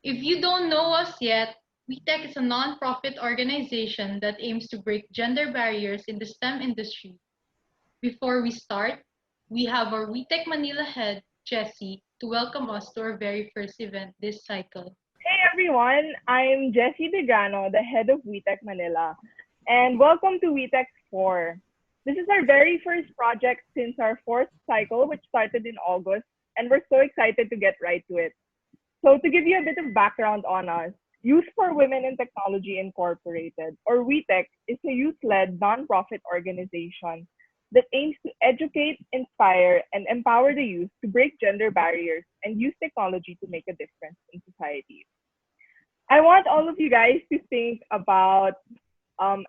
If you don't know us yet, WiTech is a non-profit organization that aims to break gender barriers in the STEM industry. Before we start, we have our WiTech Manila head, Jessie, to welcome us to our very first event this cycle. Hey everyone, I'm Jessie Degrano, the head of WiTech Manila, and welcome to WiTech 4. This is our very first project since our fourth cycle, which started in August, and we're so excited to get right to it. So, to give you a bit of background on us, Youth for Women in Technology Incorporated, or WiTech, is a youth led nonprofit organization that aims to educate, inspire, and empower the youth to break gender barriers and use technology to make a difference in society. I want all of you guys to think about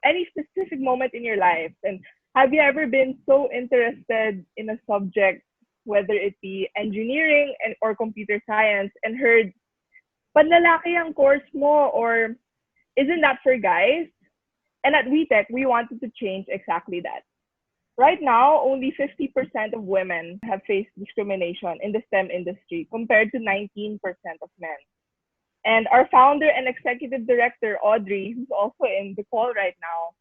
any specific moment in your life. And have you ever been so interested in a subject, whether it be engineering or computer science, and heard, panlalaki ang course mo, or isn't that for guys? And at WeTech, we wanted to change exactly that. Right now, only 50% of women have faced discrimination in the STEM industry compared to 19% of men. And our founder and executive director, Audrey, who's also in the call right now,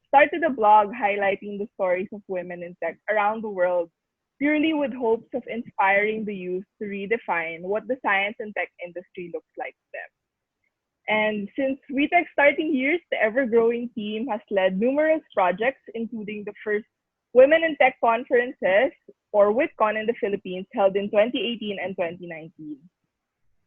started a blog highlighting the stories of women in tech around the world, purely with hopes of inspiring the youth to redefine what the science and tech industry looks like to them. And since WeTech's starting years, the ever-growing team has led numerous projects, including the first Women in Tech conferences, or WITCon in the Philippines, held in 2018 and 2019.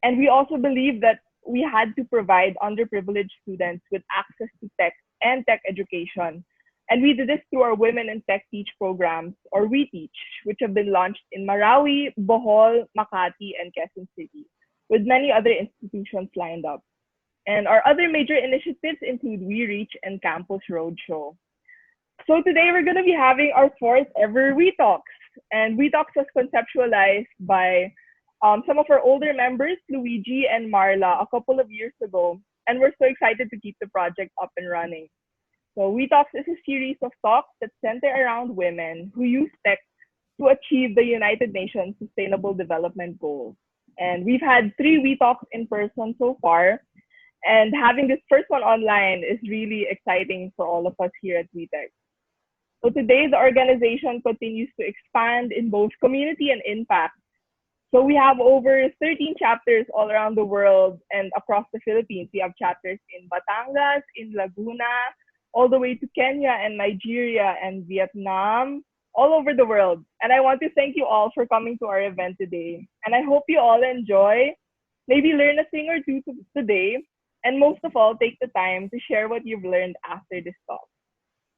And we also believe that we had to provide underprivileged students with access to tech and tech education. And we did this through our Women in Tech Teach programs, or We Teach, which have been launched in Marawi, Bohol, Makati, and Quezon City, with many other institutions lined up. And our other major initiatives include We Reach and Campus Roadshow. So today we're going to be having our fourth ever WeTalks. And WeTalks was conceptualized by some of our older members, Luigi and Marla, a couple of years ago. And we're so excited to keep the project up and running. So WeTalks is a series of talks that center around women who use tech to achieve the United Nations Sustainable Development Goals. And we've had 3 WeTalks in person so far. And having this first one online is really exciting for all of us here at WeTech. So today, the organization continues to expand in both community and impact. So we have over 13 chapters all around the world and across the Philippines. We have chapters in Batangas, in Laguna, all the way to Kenya and Nigeria and Vietnam, all over the world. And I want to thank you all for coming to our event today. And I hope you all enjoy, maybe learn a thing or two today, and most of all, take the time to share what you've learned after this talk.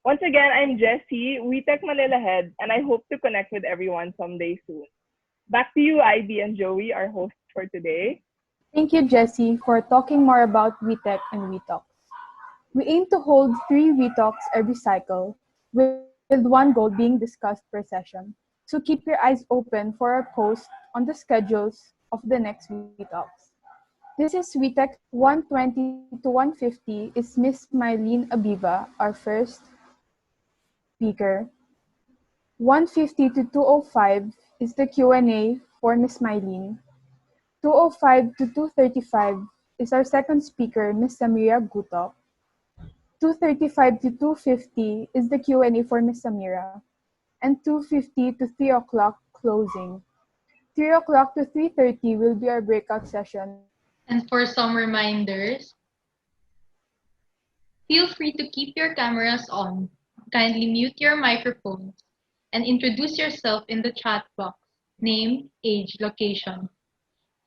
Once again, I'm Jessie, WeTech Manila head, and I hope to connect with everyone someday soon. Back to you, Ivy and Joey, our hosts for today. Thank you, Jessie, for talking more about WeTech and WeTalks. We aim to hold 3 WeTalks every cycle, with one goal being discussed per session. So keep your eyes open for our post on the schedules of the next WeTalks. This is WeTech 120 to 150 is Miss Mylene Abiva, our first speaker. 150 to 205 is the Q&A for Miss Mylene. 205 to 235 is our second speaker, Miss Samira Guto. 235 to 250 is the Q&A for Miss Samira. And 250 to 3 o'clock closing. 3 o'clock to 3:30 will be our breakout session. And for some reminders, feel free to keep your cameras on, kindly mute your microphones, and introduce yourself in the chat box, name, age, location.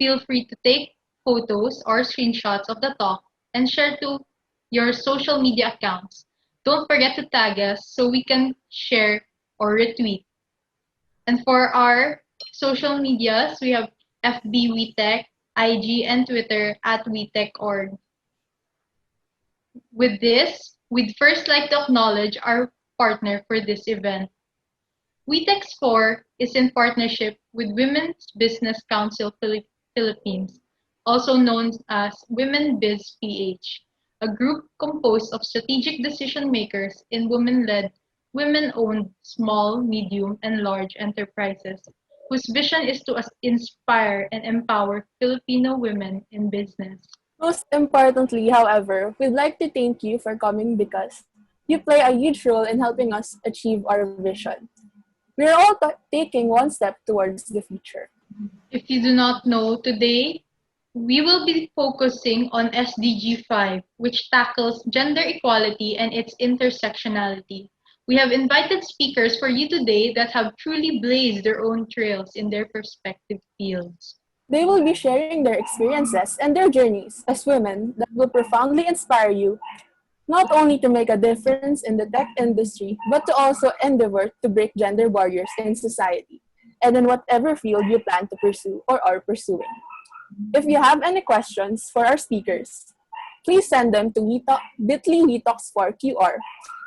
Feel free to take photos or screenshots of the talk and share to your social media accounts. Don't forget to tag us so we can share or retweet. And for our social medias, we have FB WeTech, IG, and Twitter at WeTech.org. With this, we'd first like to acknowledge our partner for this event. WiTech's 4 is in partnership with Women's Business Council Philippines, also known as Women Biz PH, a group composed of strategic decision makers in women-led, women-owned small, medium, and large enterprises whose vision is to inspire and empower Filipino women in business. Most importantly, however, we'd like to thank you for coming because you play a huge role in helping us achieve our vision. We are all taking one step towards the future. If you do not know, today we will be focusing on SDG 5, which tackles gender equality and its intersectionality. We have invited speakers for you today that have truly blazed their own trails in their respective fields. They will be sharing their experiences and their journeys as women that will profoundly inspire you, not only to make a difference in the tech industry, but to also endeavor to break gender barriers in society and in whatever field you plan to pursue or are pursuing. If you have any questions for our speakers, please send them to bit.ly WiTalks4 QR.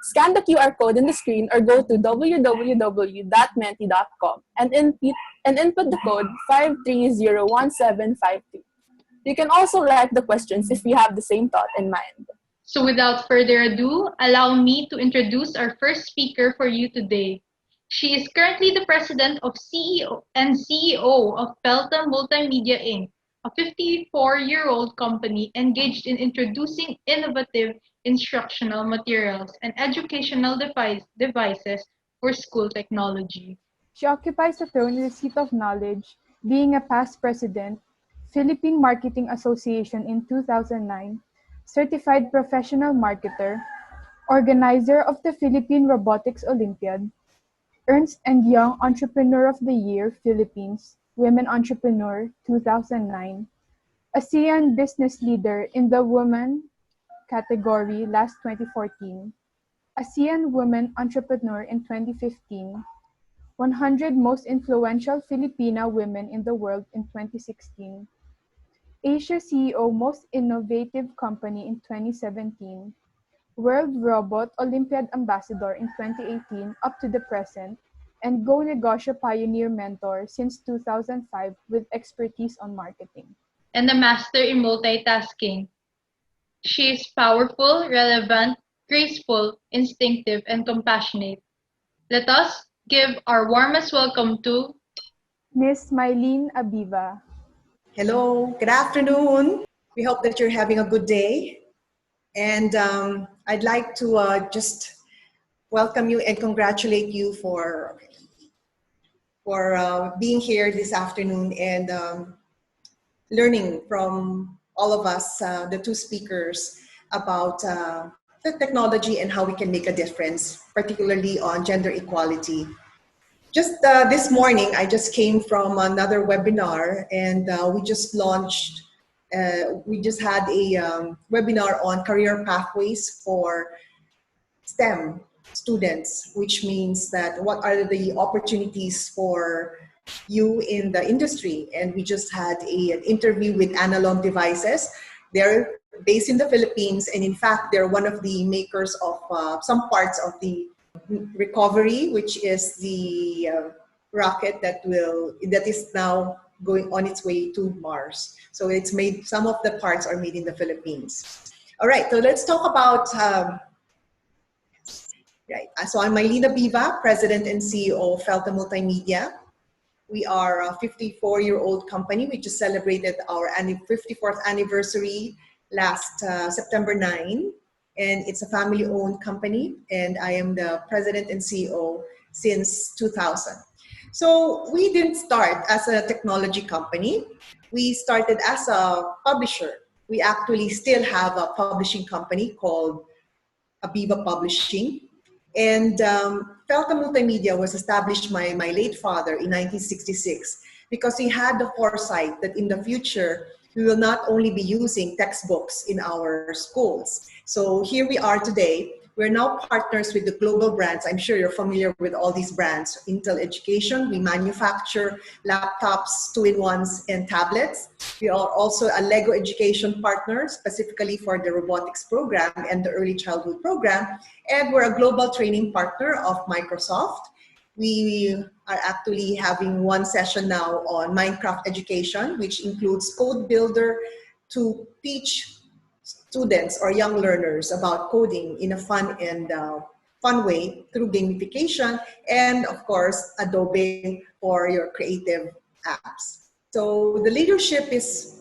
Scan the QR code in the screen or go to www.menti.com and input the code 5301752. You can also write the questions if you have the same thought in mind. So without further ado, allow me to introduce our first speaker for you today. She is currently the president of CEO of FELTA Multimedia Inc., a 54-year-old company engaged in introducing innovative instructional materials and educational devices for school technology. She occupies the throne in the seat of knowledge, being a past president, Philippine Marketing Association in 2009, certified professional marketer, organizer of the Philippine Robotics Olympiad, Ernst and Young Entrepreneur of the Year Philippines, Women Entrepreneur 2009, ASEAN Business Leader in the Women category last 2014, ASEAN Women Entrepreneur in 2015, 100 Most Influential Filipina Women in the World in 2016, Asia CEO Most Innovative Company in 2017, World Robot Olympiad Ambassador in 2018 up to the present, and Go Negosyo Pioneer Mentor since 2005 with expertise on marketing. And a master in multitasking. She is powerful, relevant, graceful, instinctive, and compassionate. Let us give our warmest welcome to Miss Mylene Abiva. Hello, good afternoon. We hope that you're having a good day. And I'd like to just welcome you and congratulate you for being here this afternoon and learning from all of us, the two speakers, about the technology and how we can make a difference, particularly on gender equality. Just this morning, I just came from another webinar and we just launched, we just had a webinar on career pathways for STEM students, which means that what are the opportunities for you in the industry. And we just had an interview with Analog Devices. They're based in the Philippines, and in fact, they're one of the makers of some parts of the Recovery, which is the rocket that is now going on its way to Mars. So it's made, some of the parts are made in the Philippines. All right, so let's talk about, so I'm Mylene Abiva, President and CEO of FELTA Multimedia. We are a 54-year-old company. We just celebrated our 54th anniversary last September 9. And it's a family-owned company, and I am the president and CEO since 2000. So we didn't start as a technology company. We started as a publisher. We actually still have a publishing company called Abiva Publishing. And FELTA Multimedia was established by my late father in 1966 because he had the foresight that in the future, we will not only be using textbooks in our schools. So here we are today. We're now partners with the global brands. I'm sure you're familiar with all these brands. Intel Education, we manufacture laptops, 2-in-1s, and tablets. We are also a Lego Education partner, specifically for the robotics program and the early childhood program. And we're a global training partner of Microsoft. We are actually having one session now on Minecraft education, which includes Code Builder to teach students or young learners about coding in a fun and fun way through gamification, and of course, Adobe for your creative apps. So the leadership is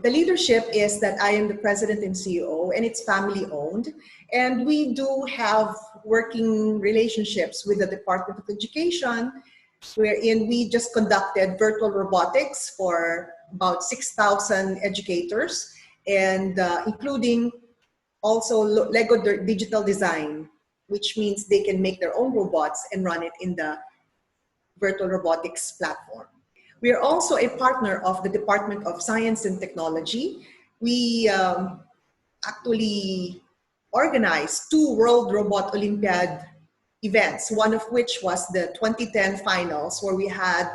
that I am the president and CEO, and it's family owned. And we do have working relationships with the Department of Education, wherein we just conducted virtual robotics for about 6,000 educators, and including also Lego digital design, which means they can make their own robots and run it in the virtual robotics platform. We are also a partner of the Department of Science and Technology. We actually organized 2 World Robot Olympiad events, one of which was the 2010 finals, where we had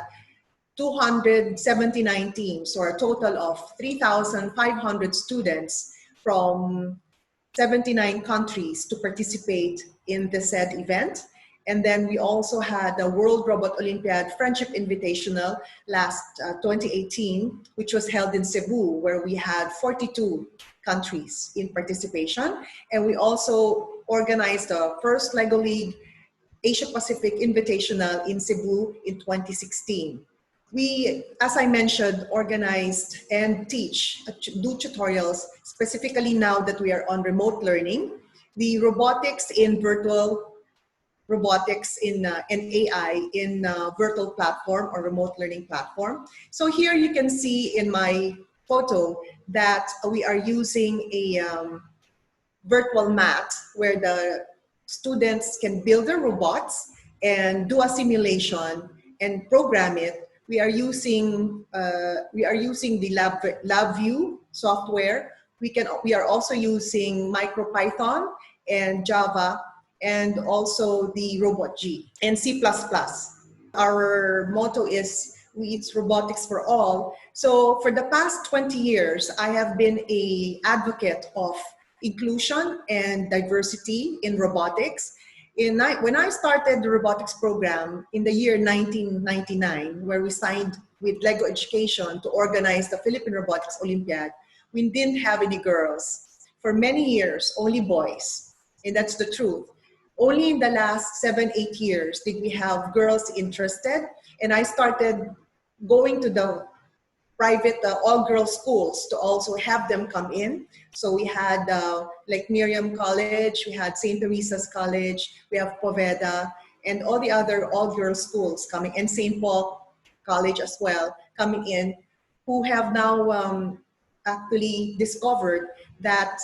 279 teams, or a total of 3,500 students from 79 countries to participate in the said event. And then we also had the World Robot Olympiad Friendship Invitational last 2018, which was held in Cebu, where we had 42 countries in participation. And we also organized the first Lego League Asia Pacific Invitational in Cebu in 2016. We, as I mentioned, organized and do tutorials, specifically now that we are on remote learning, the robotics in virtual robotics and AI in virtual platform or remote learning platform. So here you can see in my photo that we are using a virtual mat where the students can build their robots and do a simulation and program it. We are using the LabVIEW software. We are also using MicroPython and Java, and also the RobotG and C++. Our motto is it's robotics for all. So for the past 20 years, I have been an advocate of inclusion and diversity in robotics. When I started the robotics program in the year 1999, where we signed with Lego Education to organize the Philippine Robotics Olympiad, we didn't have any girls. For many years, only boys. And that's the truth. Only in the last 7-8 years did we have girls interested. And I started going to the private all-girls schools to also have them come in. So we had like Miriam College, we had St. Teresa's College, we have Poveda, and all the other all-girls schools coming, and St. Paul College as well, coming in, who have now actually discovered that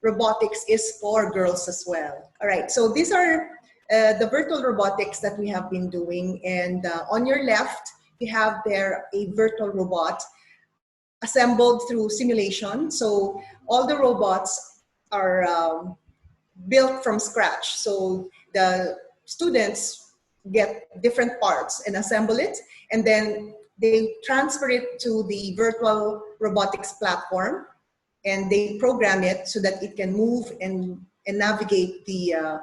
robotics is for girls as well. All right, so these are the virtual robotics that we have been doing. And on your left, we have there a virtual robot assembled through simulation. So all the robots are built from scratch. So the students get different parts and assemble it, and then they transfer it to the virtual robotics platform, and they program it so that it can move and navigate the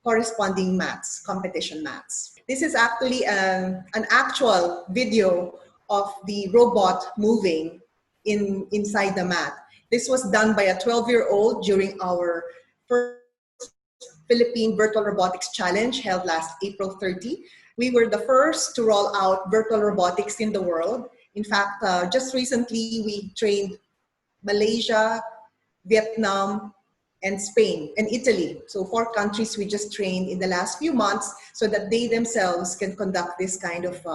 corresponding mats, competition mats. This is actually an actual video of the robot moving inside the mat. This was done by a 12-year-old during our first Philippine Virtual Robotics Challenge held last April 30. We were the first to roll out virtual robotics in the world. In fact, just recently we trained Malaysia, Vietnam, and Spain, and Italy. So 4 countries we just trained in the last few months so that they themselves can conduct this kind of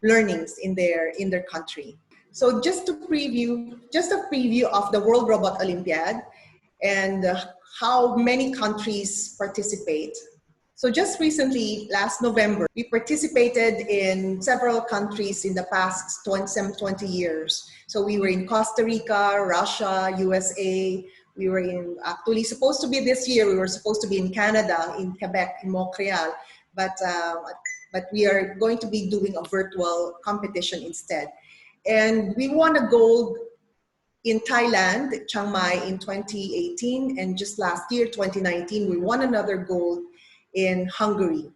learnings in their country. So just a preview of the World Robot Olympiad and how many countries participate. So just recently, last November, we participated in several countries in the past 20 years. So we were in Costa Rica, Russia, USA. We were actually supposed to be this year, we were supposed to be in Canada, in Quebec, in Montreal, but we are going to be doing a virtual competition instead. And we won a gold in Thailand, Chiang Mai in 2018, and just last year, 2019, we won another gold in Hungary.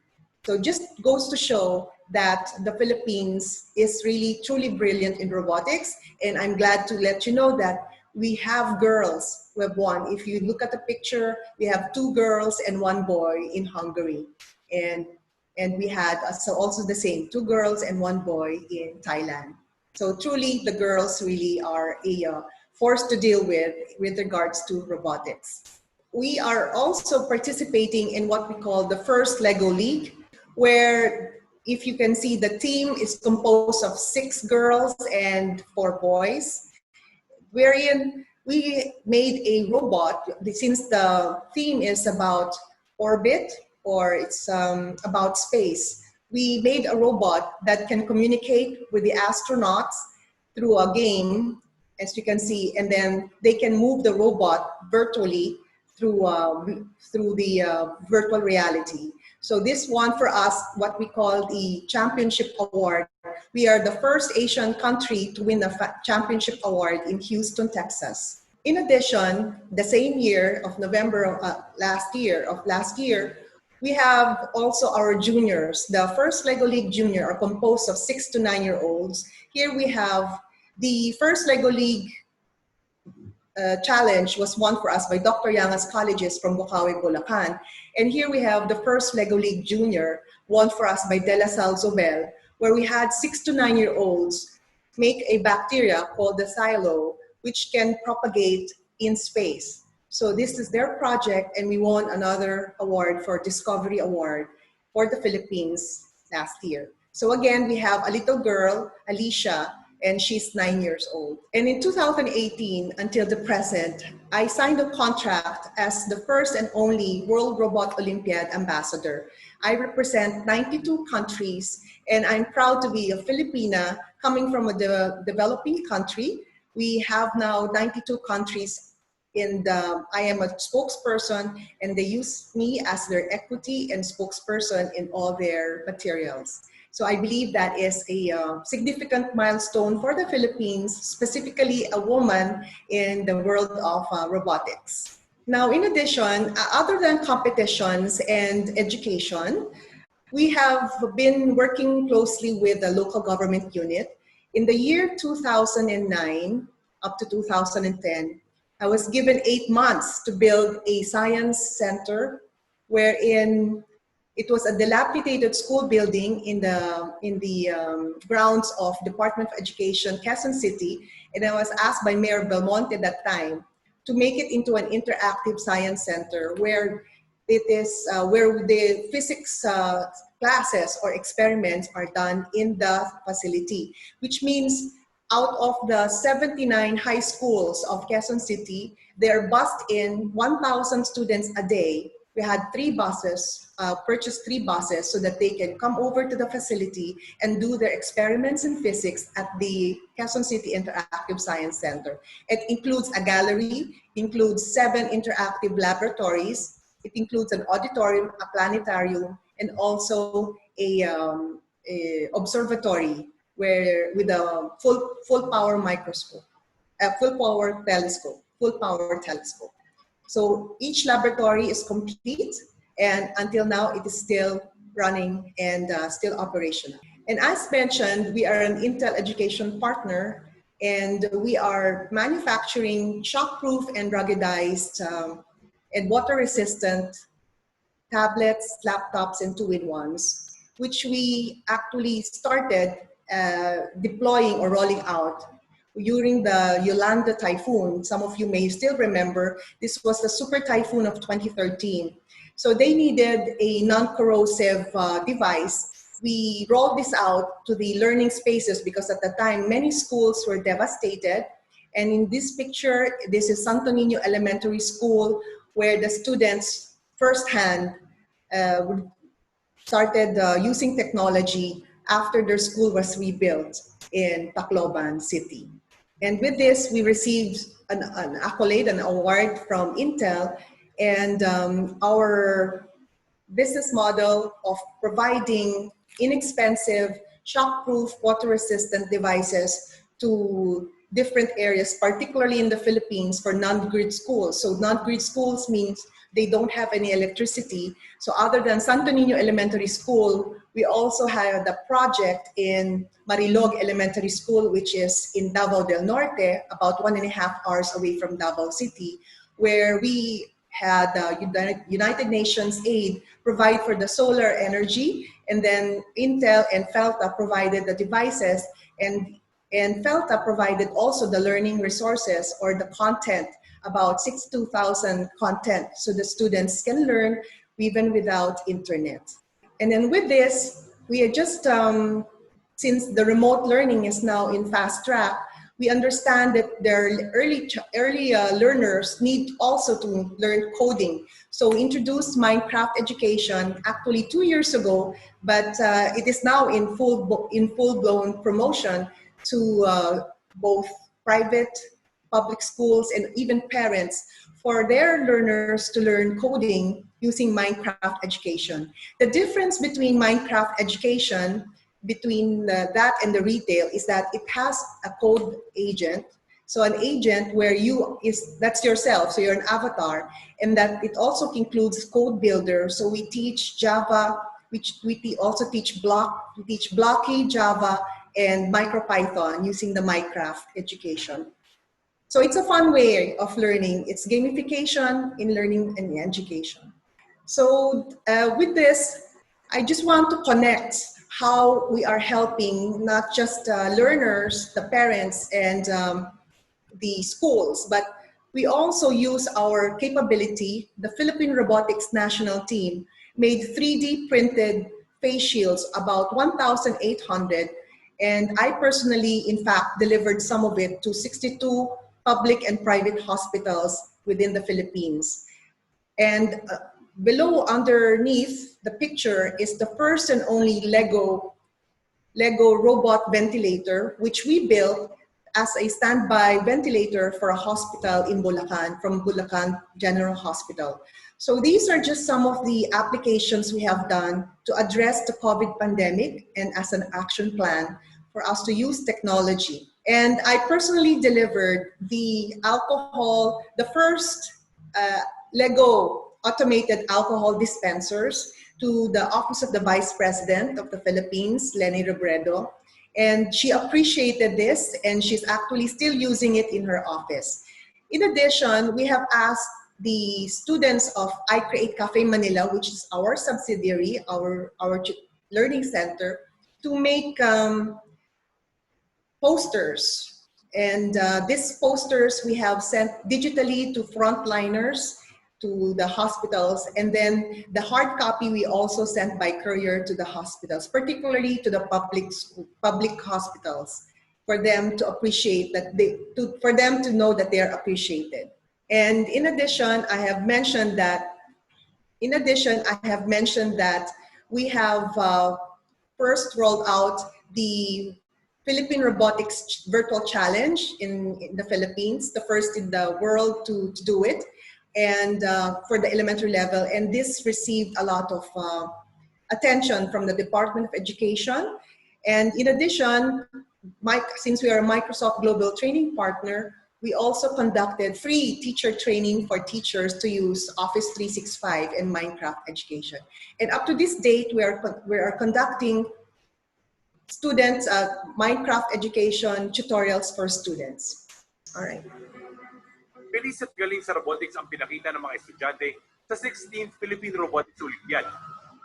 So just goes to show that the Philippines is really truly brilliant in robotics, and I'm glad to let you know that we have girls. We have one. If you look at the picture, we have 2 girls and 1 boy in Hungary. And we had also the same, 2 girls and 1 boy in Thailand. So truly, the girls really are a force to deal with regards to robotics. We are also participating in what we call the first Lego League, where if you can see, the team is composed of 6 girls and 4 boys, wherein we made a robot. Since the theme is about orbit, or it's about space, we made a robot that can communicate with the astronauts through a game, as you can see, and then they can move the robot virtually through the virtual reality. So this won for us what we call the Championship Award. We are the first Asian country to win the Championship Award in Houston, Texas. In addition, the same year of November of last year, we have also our juniors. The first Lego League Junior are composed of 6 to 9-year-olds. Here we have the first Lego League challenge was won for us by Dr. Yanga's colleges from Bukawi, Bulacan. And here we have the first Lego League Junior won for us by De La Salle Zobel, where we had 6 to 9-year-olds make a bacteria called the silo, which can propagate in space. So this is their project, and we won another award for Discovery Award for the Philippines last year. So again, we have a little girl, Alicia, and she's 9 years old. And in 2018 until the present, I signed a contract as the first and only World Robot Olympiad ambassador. I represent 92 countries, and I'm proud to be a Filipina coming from a developing country. We have now 92 countries, and I am a spokesperson, and they use me as their equity and spokesperson in all their materials. So I believe that is a significant milestone for the Philippines, specifically a woman in the world of robotics. Now, in addition, other than competitions and education, we have been working closely with the local government unit. In the year 2009 up to 2010, I was given 8 months to build a science center wherein it was a dilapidated school building in the grounds of Department of Education, Quezon City, and I was asked by Mayor Belmonte at that time to make it into an interactive science center where it is where the physics classes or experiments are done in the facility, which means out of the 79 high schools of Quezon City, they are bused in 1,000 students a day. We had 3 buses, purchased 3 buses so that they can come over to the facility and do their experiments in physics at the Quezon City Interactive Science Center. It includes a gallery, includes 7 interactive laboratories, it includes an auditorium, a planetarium, and also a observatory with a full power microscope, a full power telescope. So each laboratory is complete, and until now it is still running and still operational. And as mentioned, we are an Intel education partner, and we are manufacturing shockproof and ruggedized and water-resistant tablets, laptops, and 2-in-1s, which we actually started deploying or rolling out during the Yolanda typhoon. Some of you may still remember, this was the super typhoon of 2013. So they needed a non-corrosive device. We rolled this out to the learning spaces because at the time, many schools were devastated. And in this picture, this is Santo Niño Elementary School, where the students firsthand started using technology after their school was rebuilt in Tacloban City. And with this, we received an accolade, an award from Intel, and our business model of providing inexpensive, shockproof, water-resistant devices to different areas, particularly in the Philippines for non-grid schools. So non-grid schools means they don't have any electricity. So other than Santo Niño Elementary School, we also have the project in Marilog Elementary School, which is in Davao del Norte, about 1.5 hours away from Davao City, where we had United Nations aid provide for the solar energy, and then Intel and FELTA provided the devices, and FELTA provided also the learning resources or the content, about 62,000 content, so the students can learn even without internet. And then with this, we are just, since the remote learning is now in fast track, we understand that their early learners need also to learn coding. So we introduced Minecraft education actually 2 years ago, but it is now in full-blown promotion to both private, public schools, and even parents for their learners to learn coding using Minecraft education. The difference between Minecraft education between that and the retail is that it has a code agent. So an agent where that's yourself, so you're an avatar, and that it also includes code builder. So we teach Java, we also teach Blocky, Java, and MicroPython using the Minecraft education. So it's a fun way of learning. It's gamification in learning and education. So with this, I just want to connect how we are helping not just learners, the parents, and the schools, but we also use our capability. The Philippine Robotics National Team made 3D printed face shields, about 1,800, and I personally, in fact, delivered some of it to 62 public and private hospitals within the Philippines. And below, underneath the picture, is the first and only Lego robot ventilator, which we built as a standby ventilator for a hospital in Bulacan, from Bulacan General Hospital. So these are just some of the applications we have done to address the COVID pandemic and as an action plan for us to use technology. And I personally delivered the first Lego automated alcohol dispensers to the Office of the Vice President of the Philippines, Leni Robredo. And she appreciated this, and she's actually still using it in her office. In addition, we have asked the students of I Create Cafe Manila, which is our subsidiary, our learning center, to make posters. And these posters we have sent digitally to frontliners, to the hospitals, and then the hard copy we also sent by courier to the hospitals, particularly to the public hospitals, for them to appreciate that for them to know that they are appreciated. And in addition, I have mentioned that we have first rolled out the Philippine Robotics Virtual Challenge in the Philippines, the first in the world to do it, and for the elementary level. And this received a lot of attention from the Department of Education. And in addition, since we are a Microsoft Global Training Partner, we also conducted free teacher training for teachers to use Office 365 and Minecraft education. And up to this date, we are conducting students Minecraft education tutorials for students. All right. Bilis at galing sa robotics ang pinakita ng mga estudyante sa 16th Philippine Robotics Olympiad.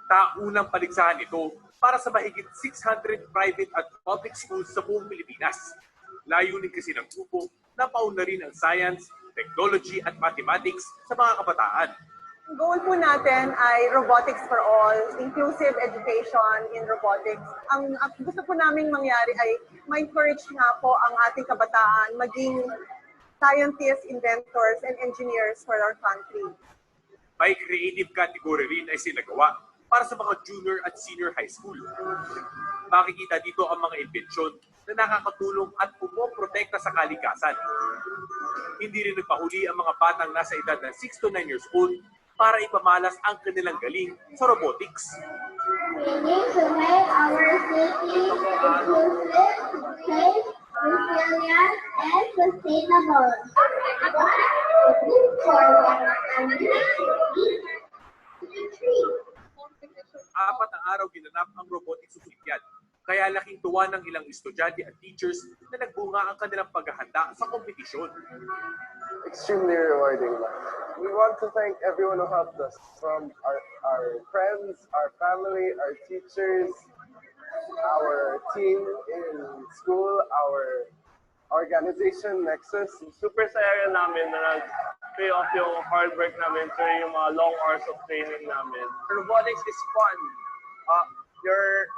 Taunang paligsahan ito para sa mahigit 600 private at public schools sa buong Pilipinas. Layunin kasi ng grupo na paunlarin ang science, technology at mathematics sa mga kabataan. Ang goal po natin ay robotics for all, inclusive education in robotics. Ang gusto po naming mangyari ay ma-encourage nga po ang ating kabataan maging scientists, inventors, and engineers for our country. May creative category rin ay sinagawa para sa mga junior at senior high school. Makikita dito ang mga imbensyon na nakakatulong at pumoprotekta sa kalikasan. Hindi rin nagpahuli ang mga batang nasa edad ng 6 to 9 years old para ipamalas ang kanilang galing sa robotics. We need to make our city inclusive, safe, resilient, and sustainable. For ginanap ang Robotics Olympiad. Kaya laking tuwa ng ilang estudyante at teachers na nagbunga ang kanilang paghahanda sa kompetisyon. Extremely rewarding. We want to thank everyone who helped us, from our friends, our family, our teachers, our team in school, our organization, Nexus. Super saya namin na nag-pay off yung hard work namin during yung mga long hours of training namin. Robotics is fun. You're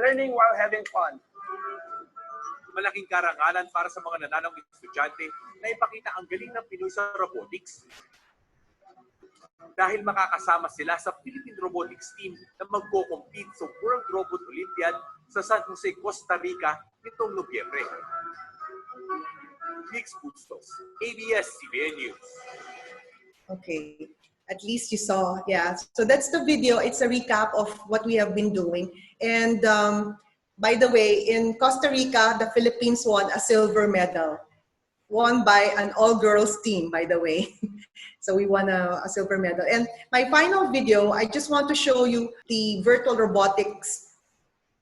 learning while having fun. Malaking karangalan para sa mga nananong estudyante na ipakita ang galing ng Pinoy sa robotics. Dahil makakasama sila sa Philippine Robotics team na magko-compete sa World Robot Olympiad sa San Jose, Costa Rica nitong Nobyembre. Mix Bustos, ABS-CBN News. Okay. At least you saw, yeah. So that's the video. It's a recap of what we have been doing. And by the way, in Costa Rica, the Philippines won a silver medal, won by an all-girls team, by the way. So we won a silver medal. And my final video, I just want to show you the virtual robotics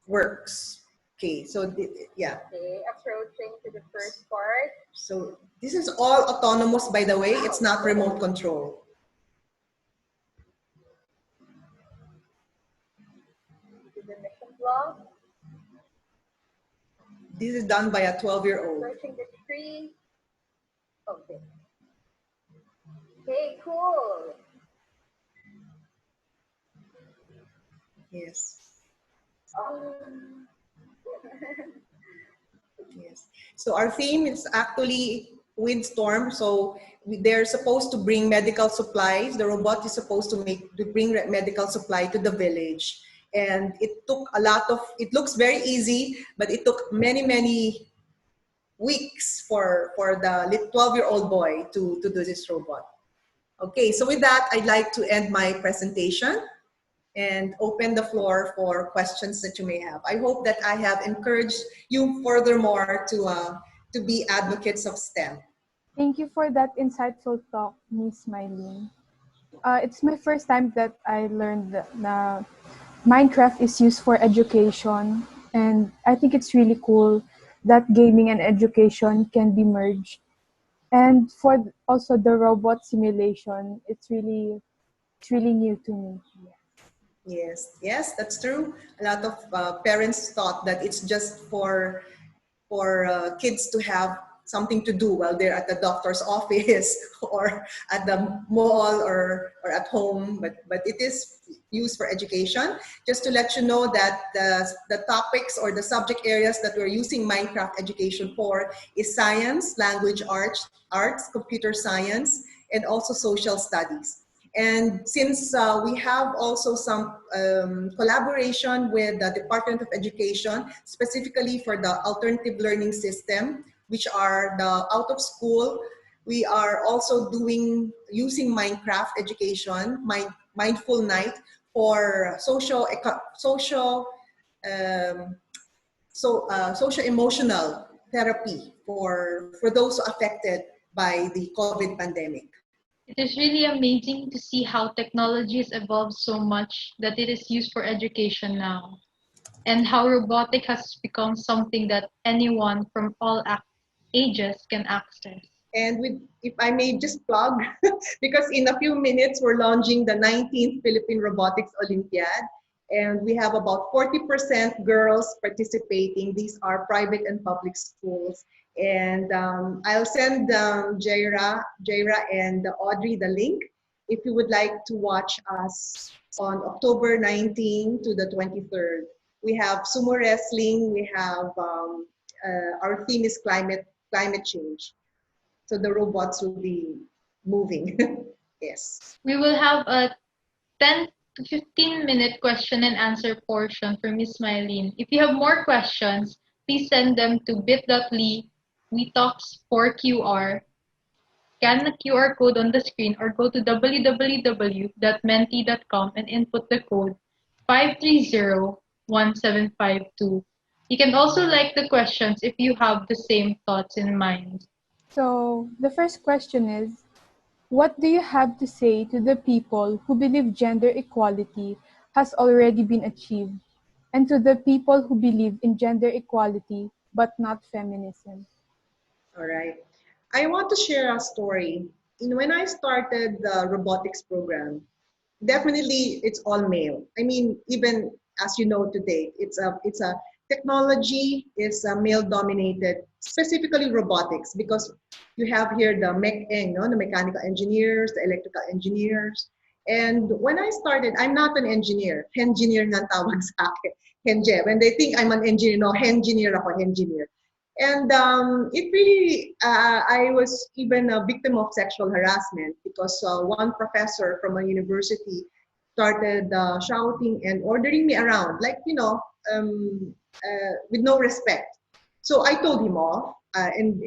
works. Okay, so yeah. Okay, approaching to the first part. So this is all autonomous, by the way. It's not remote control. The mission block. This is done by a 12-year-old. Approaching the tree. Okay. Okay, cool. Yes. Yes. So our theme is actually windstorm. So they're supposed to bring medical supplies. The robot is supposed to bring medical supply to the village. And it took a lot of, it looks very easy, but it took many, many weeks for the 12-year-old boy to do this robot. Okay, so with that, I'd like to end my presentation and open the floor for questions that you may have. I hope that I have encouraged you furthermore to be advocates of STEM. Thank you for that insightful talk, Ms. Mylene. It's my first time that I learned that Minecraft is used for education, and I think it's really cool that gaming and education can be merged. And for also the robot simulation, it's really new to me. Yes, yes, that's true. A lot of parents thought that it's just for kids to have something to do while they're at the doctor's office or at the mall or at home, but it is used for education. Just to let you know that the topics or the subject areas that we're using Minecraft education for is science, language arts, computer science, and also social studies. And since we have also some collaboration with the Department of Education, specifically for the alternative learning system, which are the out of school, we are also using Minecraft education, Mindful Night, for social emotional therapy for those affected by the COVID pandemic. It is really amazing to see how technology has evolved so much that it is used for education now, and how robotic has become something that anyone from all ages can access. And if I may just plug, because in a few minutes we're launching the 19th Philippine Robotics Olympiad, and we have about 40% girls participating. These are private and public schools. And I'll send Jaira and Audrey the link if you would like to watch us on October 19 to the 23rd. We have sumo wrestling. We have our theme is climate change. So the robots will be moving. Yes. We will have a 10 to 15-minute question and answer portion for Ms. Mylene. If you have more questions, please send them to bit.ly WiTalks4QR. Scan the QR code on the screen or go to www.menti.com and input the code 5301752. You can also like the questions if you have the same thoughts in mind. So the first question is, what do you have to say to the people who believe gender equality has already been achieved? and to the people who believe in gender equality but not feminism. All right. I want to share a story. When I started the robotics program, definitely it's all male. I mean, even as you know today, it's a technology is a male dominated, specifically robotics, because you have here the the mechanical engineers, the electrical engineers. And when I started, I'm not an engineer. Engineer nga ang tawag sa akin. Henje. When they think I'm an engineer, no, engineer ako, engineer. And it really, I was even a victim of sexual harassment because one professor from a university started shouting and ordering me around, like, with no respect. So I told him off, and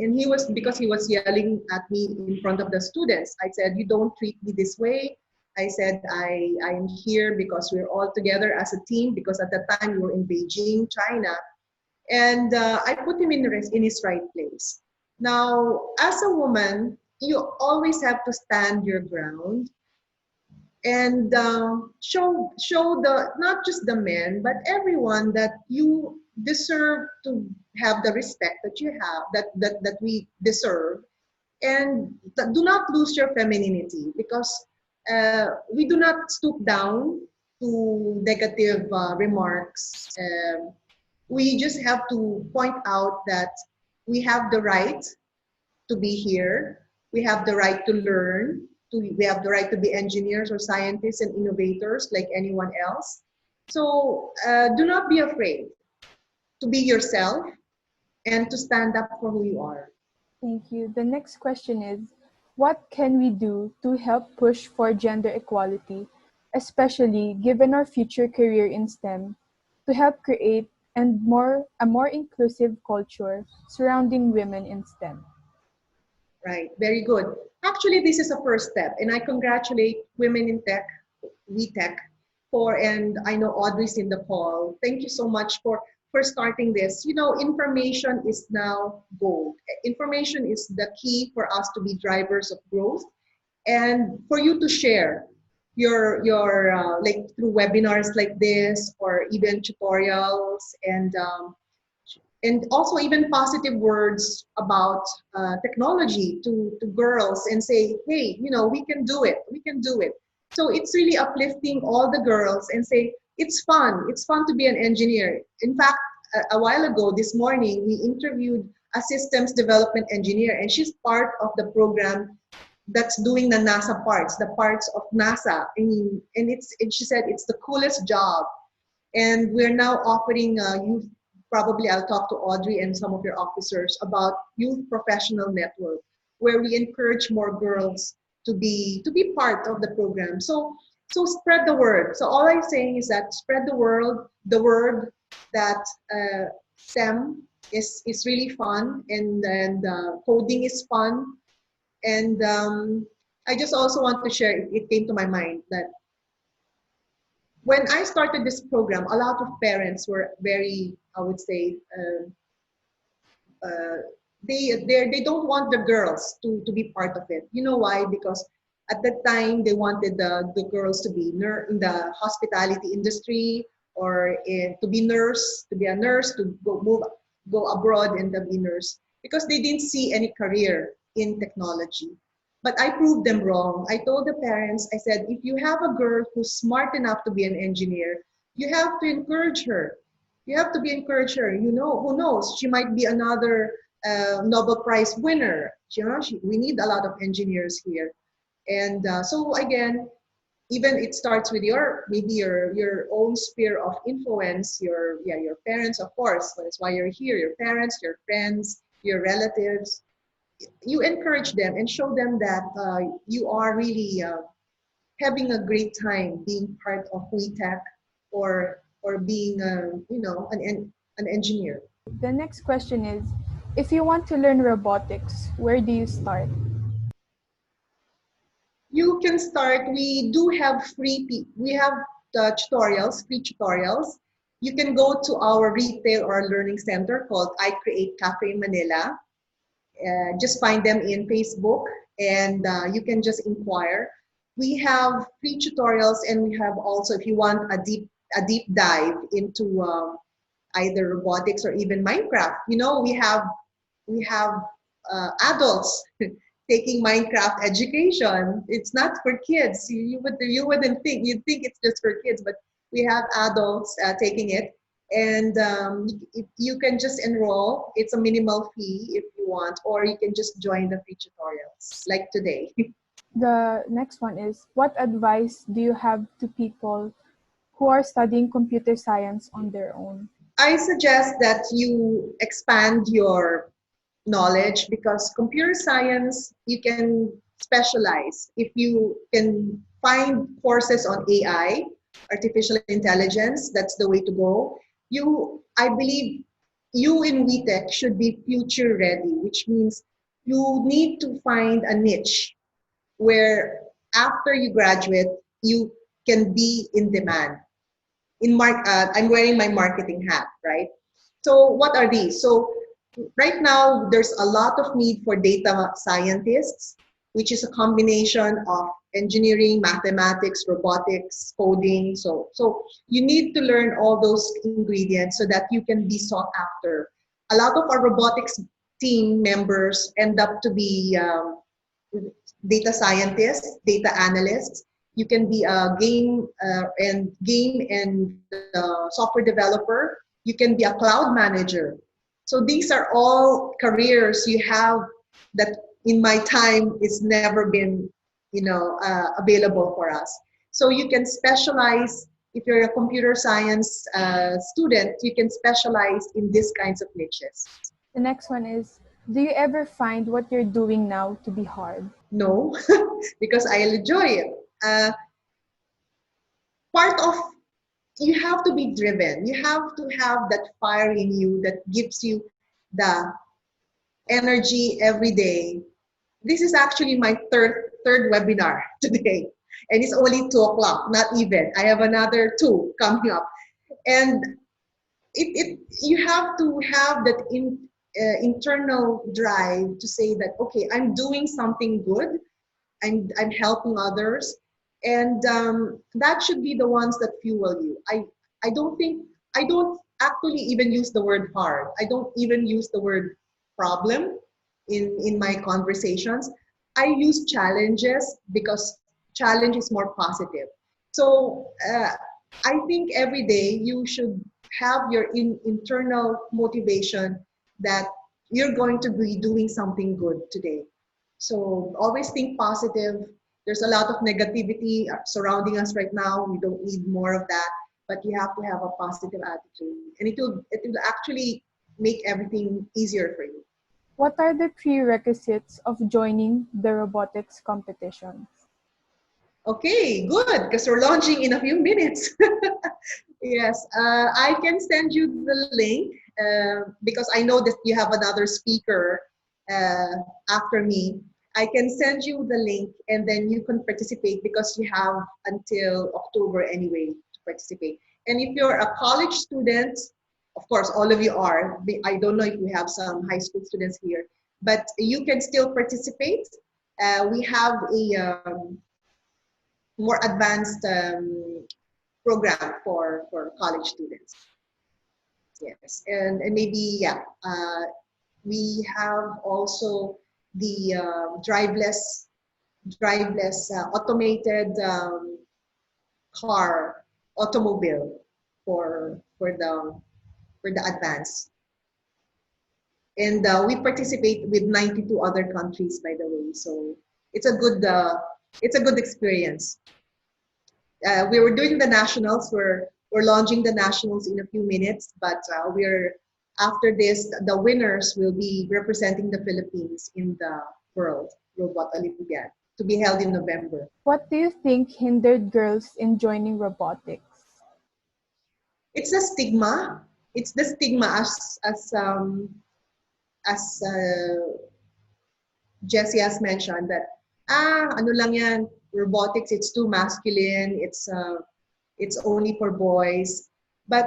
because he was yelling at me in front of the students. I said, you don't treat me this way. I said, I'm here because we're all together as a team, because at the time we were in Beijing, China. And I put him in his right place. Now, as a woman, you always have to stand your ground and show not just the men, but everyone that you deserve to have the respect that you have, that we deserve. And do not lose your femininity, because we do not stoop down to negative remarks. We just have to point out that we have the right to be here. We have the right to learn. We have the right to be engineers or scientists and innovators like anyone else. So do not be afraid to be yourself and to stand up for who you are. Thank you. The next question is, what can we do to help push for gender equality, especially given our future career in STEM, to help create a more inclusive culture surrounding women in STEM? Right, very good. Actually, this is a first step, and I congratulate Women in Tech, WiTech, and I know Audrey's in the call. Thank you so much for starting this. Information is now gold. Information is the key for us to be drivers of growth, and for you to share your like through webinars like this, or even tutorials, and also even positive words about technology to girls, and say, hey, we can do it, we can do it. So it's really uplifting all the girls and say, it's fun to be an engineer. In fact, a while ago, this morning, we interviewed a systems development engineer, and she's part of the program that's doing the NASA parts, the parts of NASA. And she said it's the coolest job. And we're now offering youth. Probably I'll talk to Audrey and some of your officers about Youth Professional Network, where we encourage more girls to be part of the program. So spread the word. So all I'm saying is that spread the word that STEM is really fun, and coding is fun. And I just also want to share, it came to my mind that when I started this program, a lot of parents were very, I would say, they don't want the girls to be part of it. You know why? Because at that time they wanted the girls to be in the hospitality industry, or to be a nurse, to go abroad and to be nurse, because they didn't see any career in technology. But I proved them wrong. I told the parents, I said, if you have a girl who's smart enough to be an engineer, you have to encourage her. You have to encourage her. Who knows? She might be another Nobel Prize winner. We need a lot of engineers here. And so again, even it starts with maybe your own sphere of influence, your parents, of course. That's why you're here. Your parents, your friends, your relatives. You encourage them and show them that you are really having a great time being part of WiTech, or being an engineer. The next question is, if you want to learn robotics, where do you start? You can start. We do have free tutorials, free tutorials. You can go to our retail or learning center called I Create Cafe Manila. Just find them in Facebook, and you can just inquire. We have free tutorials, and we have also, if you want a deep a deep dive into either robotics or even Minecraft. You know, we have adults taking Minecraft education. It's not for kids. You wouldn't think, you'd think it's just for kids, but we have adults taking it. And you can just enroll. It's a minimal fee if you want, or you can just join the free tutorials like today. The next one is, what advice do you have to people who are studying computer science on their own? I suggest that you expand your knowledge, because computer science, you can specialize. If you can find courses on AI, artificial intelligence, that's the way to go. I believe you in WiTech should be future ready, which means you need to find a niche where after you graduate, you can be in demand. I'm wearing my marketing hat, right? So what are these? So right now, there's a lot of need for data scientists, which is a combination of engineering, mathematics, robotics, coding. So you need to learn all those ingredients so that you can be sought after. A lot of our robotics team members end up to be data scientists, data analysts. You can be a game and software developer. You can be a cloud manager. So these are all careers you have that in my time it's never been, available for us. So you can specialize. If you're a computer science student, you can specialize in these kinds of niches. The next one is, do you ever find what you're doing now to be hard? No, because I enjoy it. Part of, you have to be driven. You have to have that fire in you that gives you the energy every day. This is actually my third webinar today, and it's only 2:00, not even. I have another 2 coming up, and you have to have that internal drive to say that, okay, I'm doing something good, I'm helping others, and that should be the ones that fuel you. I don't actually even use the word hard. I don't even use the word problem in my conversations. I use challenges because challenge is more positive. So I think every day you should have your internal motivation that you're going to be doing something good today. So always think positive. There's a lot of negativity surrounding us right now. We don't need more of that, but you have to have a positive attitude, and it will actually make everything easier for you. What are the prerequisites of joining the robotics competitions? Okay, good, because we're launching in a few minutes. Yes, I can send you the link because I know that you have another speaker after me. I can send you the link and then you can participate, because you have until October anyway to participate. And if you're a college student, of course, all of you are. I don't know if we have some high school students here, but you can still participate. We have a more advanced program for college students. Yes, and maybe, yeah, we have also the driveless automated automobile for the advance. And we participate with 92 other countries, by the way. So it's a good experience. We were doing the nationals. We're launching the nationals in a few minutes, but after this, the winners will be representing the Philippines in the World Robot Olympiad to be held in November. What do you think hindered girls in joining robotics? It's a stigma. It's the stigma, as Jessie has mentioned, that ano lang yan, robotics, it's too masculine. It's only for boys. But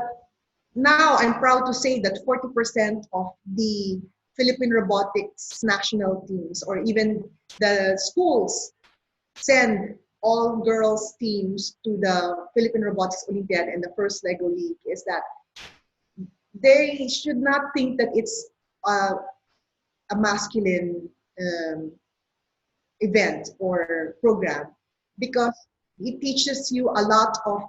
now I'm proud to say that 40% of the Philippine robotics national teams, or even the schools, send all girls teams to the Philippine Robotics Olympiad and the first Lego League is that they should not think that it's a masculine event or program, because it teaches you a lot of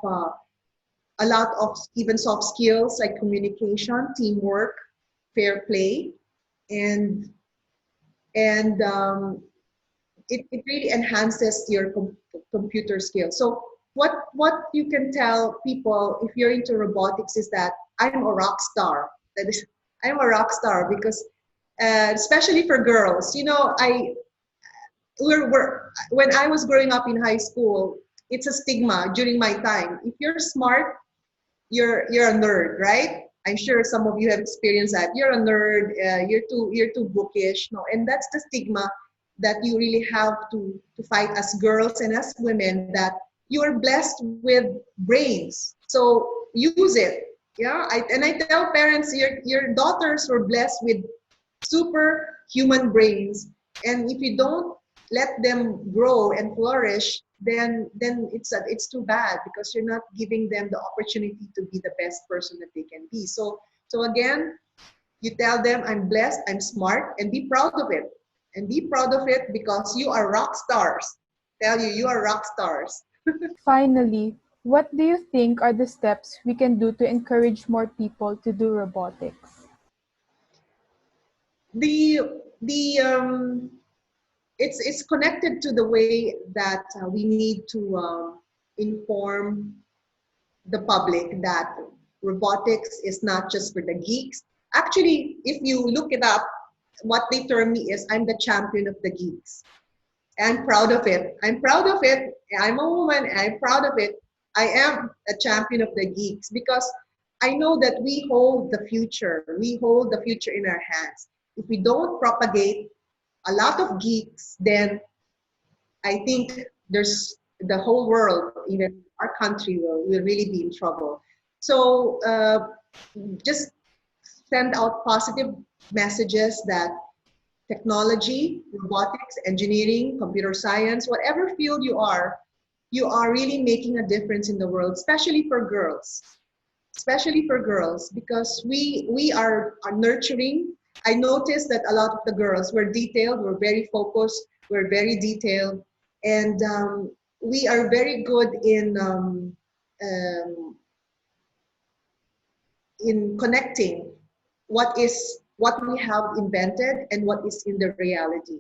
even soft skills like communication, teamwork, fair play, and it really enhances your computer skills. So what you can tell people if you're into robotics is that I'm a rock star. That is, I'm a rock star because especially for girls, you know, when I was growing up in high school, it's a stigma during my time. If you're smart, you're a nerd, right? I'm sure some of you have experienced that. You're a nerd. You're too bookish. No, and that's the stigma that you really have to fight as girls and as women. That you are blessed with brains, so use it. Yeah, I tell parents, your daughters were blessed with superhuman brains, and if you don't let them grow and flourish, then it's too bad, because you're not giving them the opportunity to be the best person that they can be. So again, you tell them, I'm blessed, I'm smart, and be proud of it. And be proud of it because you are rock stars. Tell you, you are rock stars. Finally, what do you think are the steps we can do to encourage more people to do robotics? It's connected to the way that we need to inform the public that robotics is not just for the geeks. Actually, if you look it up, what they term me is I'm the champion of the geeks. I'm proud of it. I'm proud of it. I'm a woman and I'm proud of it. I am a champion of the geeks because I know that we hold the future. We hold the future in our hands. If we don't propagate a lot of geeks, then I think there's the whole world, even our country, will really be in trouble. So just send out positive messages that technology, robotics, engineering, computer science, whatever field you are really making a difference in the world, especially for girls. Especially for girls, because we are nurturing. I noticed that a lot of the girls were detailed, were very focused, were very detailed, and we are very good in connecting what we have invented and what is in the reality.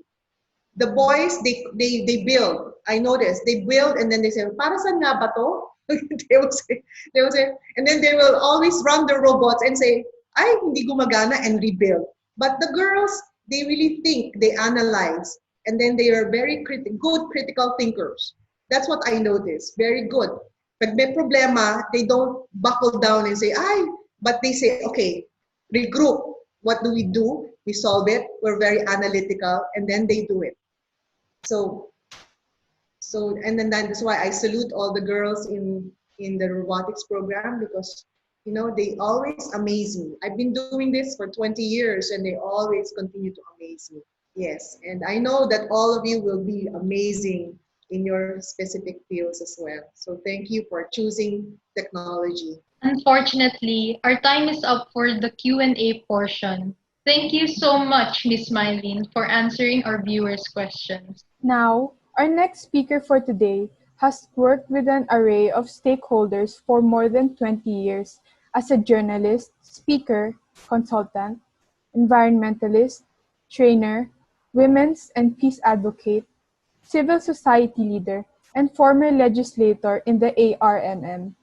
The boys, they build. I noticed they build and then they say, "Para saan nga ba to?" they will say, and then they will always run the robots and say, "Ay, hindi gumagana," and rebuild. But the girls, they really think, they analyze, and then they are very good critical thinkers. That's what I noticed. Very good. Pag may problema, they don't buckle down and say, "Ay," but they say, "Okay, regroup. What do? We solve it. We're very analytical," and then they do it. So and then that's why I salute all the girls in the robotics program, because you know they always amaze me. I've been doing this for 20 years and they always continue to amaze me. Yes, and I know that all of you will be amazing in your specific fields as well. So thank you for choosing technology. Unfortunately, our time is up for the Q&A portion. Thank you so much, Ms. Mylene, for answering our viewers' questions. Now, our next speaker for today has worked with an array of stakeholders for more than 20 years as a journalist, speaker, consultant, environmentalist, trainer, women's and peace advocate, civil society leader, and former legislator in the ARMM.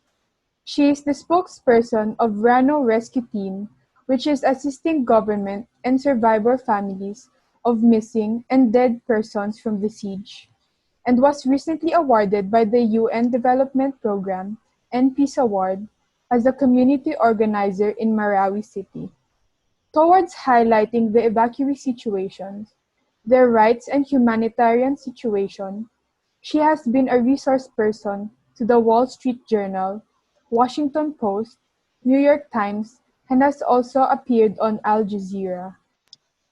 She is the spokesperson of Rano Rescue Team, which is assisting government and survivor families of missing and dead persons from the siege, and was recently awarded by the UN Development Program and Peace Award as a community organizer in Marawi City. Towards highlighting the evacuee situations, their rights and humanitarian situation, she has been a resource person to the Wall Street Journal, Washington Post, New York Times, and has also appeared on Al Jazeera.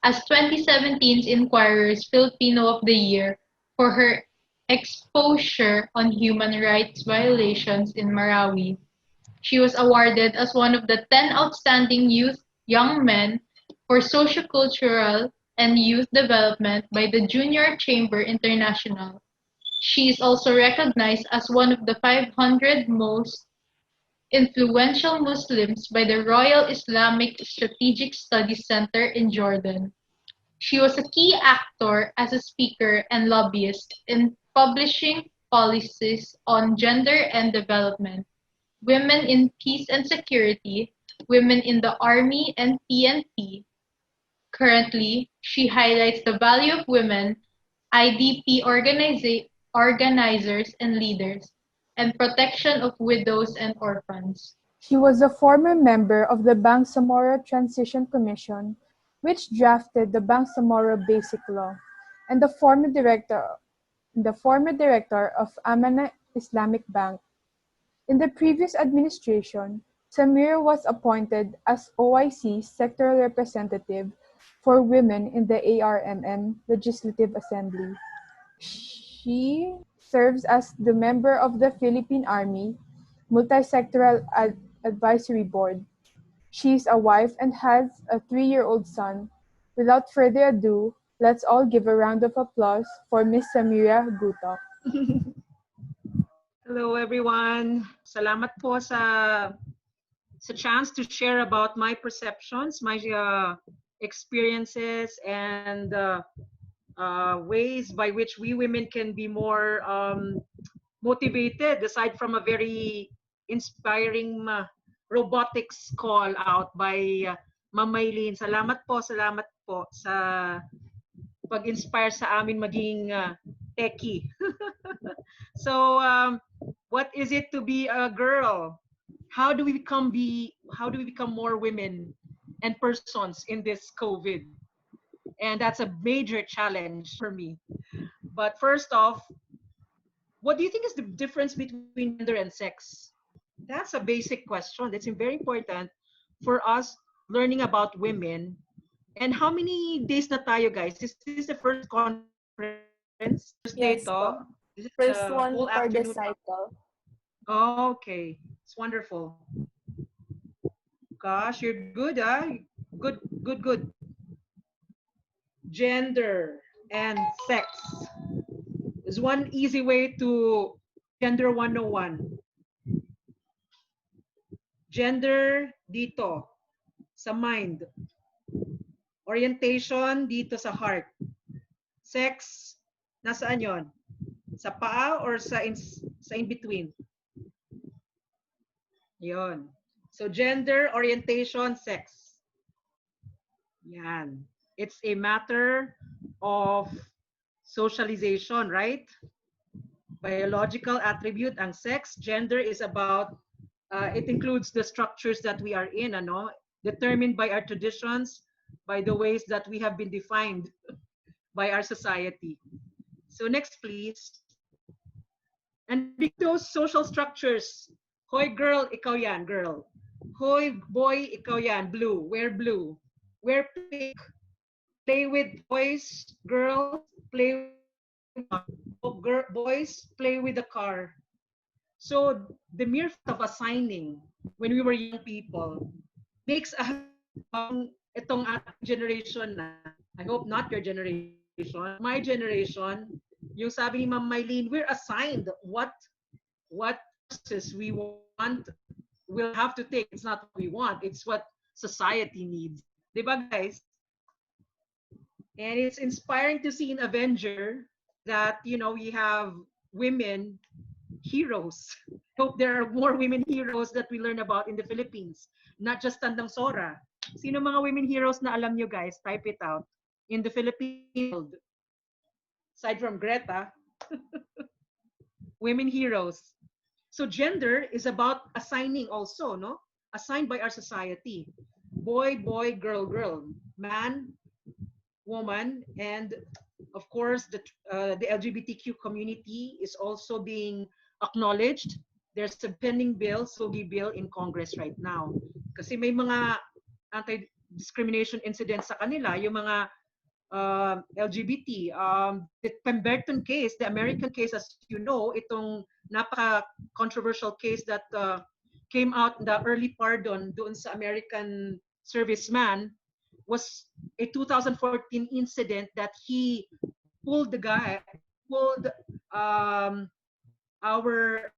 As 2017's Inquirer's Filipino of the Year for her exposure on human rights violations in Marawi. She was awarded as one of the 10 outstanding young men for sociocultural and youth development by the Junior Chamber International. She is also recognized as one of the 500 most influential Muslims by the Royal Islamic Strategic Studies Center in Jordan. She was a key actor as a speaker and lobbyist in publishing policies on gender and development, women in peace and security, women in the army and PNP. Currently, she highlights the value of women, IDP organizers and leaders, and protection of widows and orphans. She was a former member of the Bangsamoro Transition Commission, which drafted the Bangsamoro Basic Law, and the former director of Amana Islamic Bank. In the previous administration, Samira was appointed as OIC's sectoral representative for women in the ARMM Legislative Assembly. She serves as the member of the Philippine Army Multisectoral Advisory Board. She is a wife and has a 3-year-old son. Without further ado, let's all give a round of applause for Miss Samira Guto. Hello everyone. Salamat po sa chance to share about my perceptions, my experiences, and ways by which we women can be more motivated, aside from a very inspiring robotics call out by Ma'am Maylene. Salamat po sa pag-inspire sa amin maging techie. So, what is it to be a girl? How do we become more women and persons in this COVID? And that's a major challenge for me. But first off, what do you think is the difference between gender and sex? That's a basic question. That's very important for us learning about women. And how many days na tayo, guys? Is this the first conference? First day Yes, to? This is first the one whole for the afternoon. cycle. Okay, it's wonderful. Gosh, you're good, huh? Good. Gender and sex is one easy way to gender 101. Gender dito sa mind. Orientation dito sa heart. Sex, nasaan yon? Sa paa or sa in between? Yon. So gender, orientation, sex. Yan. It's a matter of socialization, right? Biological attribute ang sex. Gender is about, it includes the structures that we are in, determined by our traditions, by the ways that we have been defined by our society. So next, please. And those social structures, hoy girl, ikaw yan, girl. Hoy boy, ikaw yan, blue. Wear blue. Wear pink. Play with boys, girls, play with boys, play with the car. So the mere fact of assigning when we were young people makes itong generation na, I hope not your generation, my generation, yung sabi ni Ma'am Maylene, we're assigned what courses we want, we'll have to take. It's not what we want, it's what society needs. Diba, guys? And it's inspiring to see in Avenger that, we have women heroes. Hope there are more women heroes that we learn about in the Philippines, not just Tandang Sora. Sino mga women heroes na alam nyo, guys? Type it out. In the Philippines, aside from Greta, women heroes. So gender is about assigning also, no? Assigned by our society. Boy, boy, girl, girl. Man, woman, and of course the LGBTQ community is also being acknowledged. There's a pending bill, SOGI bill in Congress right now. Kasi may mga anti-discrimination incidents sa kanila, yung mga LGBT. The Pemberton case, the American case, as you know, itong napaka-controversial case that came out in the early pardon doon sa American serviceman was a 2014 incident that he pulled our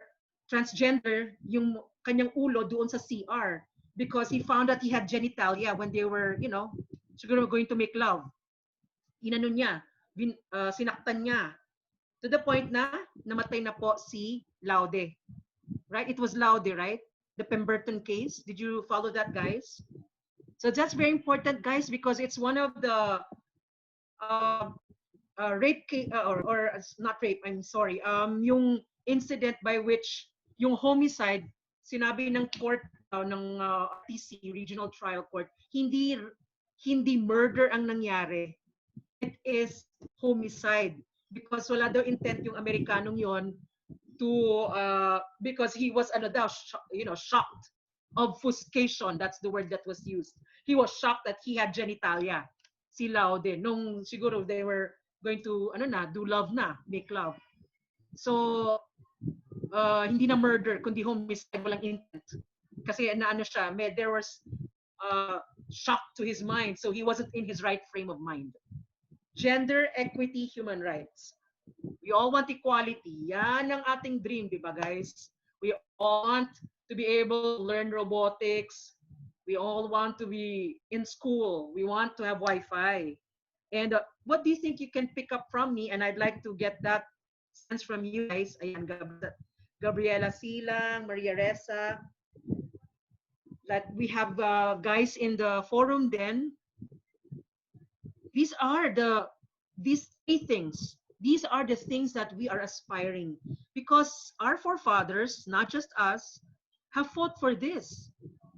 transgender yung kanyang ulo doon sa CR because he found that he had genitalia when they were, siguro going to make love. Inano niya, sinaktan niya to the point na namatay na po si Laude. Right? It was Laude, right? The Pemberton case. Did you follow that, guys? So that's very important, guys, because it's one of the rape case, or not rape, I'm sorry, yung incident by which yung homicide, sinabi ng court, ng RTC, Regional Trial Court, hindi murder ang nangyari. It is homicide because wala daw intent yung Amerikanong yon to because he was shocked. Obfuscation, that's the word that was used. He was shocked that he had genitalia. Si Laude nung siguro they were going to do love na, make love. So hindi na murder kundi homicide, walang intent. Kasi siya, there was shock to his mind, so he wasn't in his right frame of mind. Gender equity, human rights. We all want equality. Yan ang ating dream, di ba, guys? We all want to be able to learn robotics. We all want to be in school. We want to have Wi-Fi. And what do you think you can pick up from me? And I'd like to get that sense from you guys. Ayan, Gabriela Silang, Maria Reza. That we have guys in the forum then. These three things. These are the things that we are aspiring because our forefathers, not just us, have fought for this.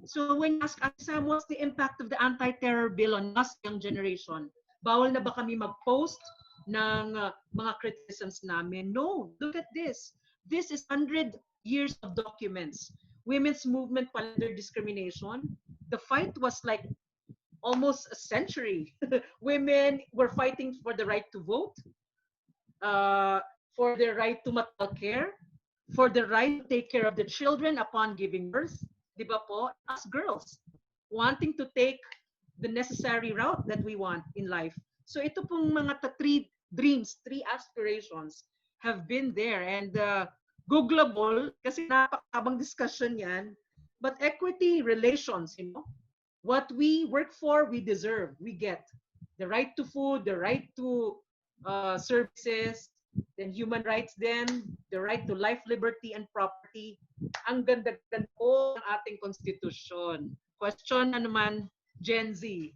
So when you ask us, Sam, what's the impact of the anti-terror bill on us, young generation? Bawal na ba kami mag-post ng mga criticisms namin? No, look at this. This is 100 years of documents. Women's movement under discrimination. The fight was like almost a century. Women were fighting for the right to vote, for the right to maternal care, for the right to take care of the children upon giving birth. Di ba po? Us girls, wanting to take the necessary route that we want in life. So ito pong mga three dreams, three aspirations have been there and Googleable kasi napakabang discussion yan. But equity relations, what we work for, we deserve, we get. The right to food, the right to services, then human rights then, the right to life, liberty, and property. Ang ganda-ganda po ng ating konstitusyon. Question na naman, Gen Z,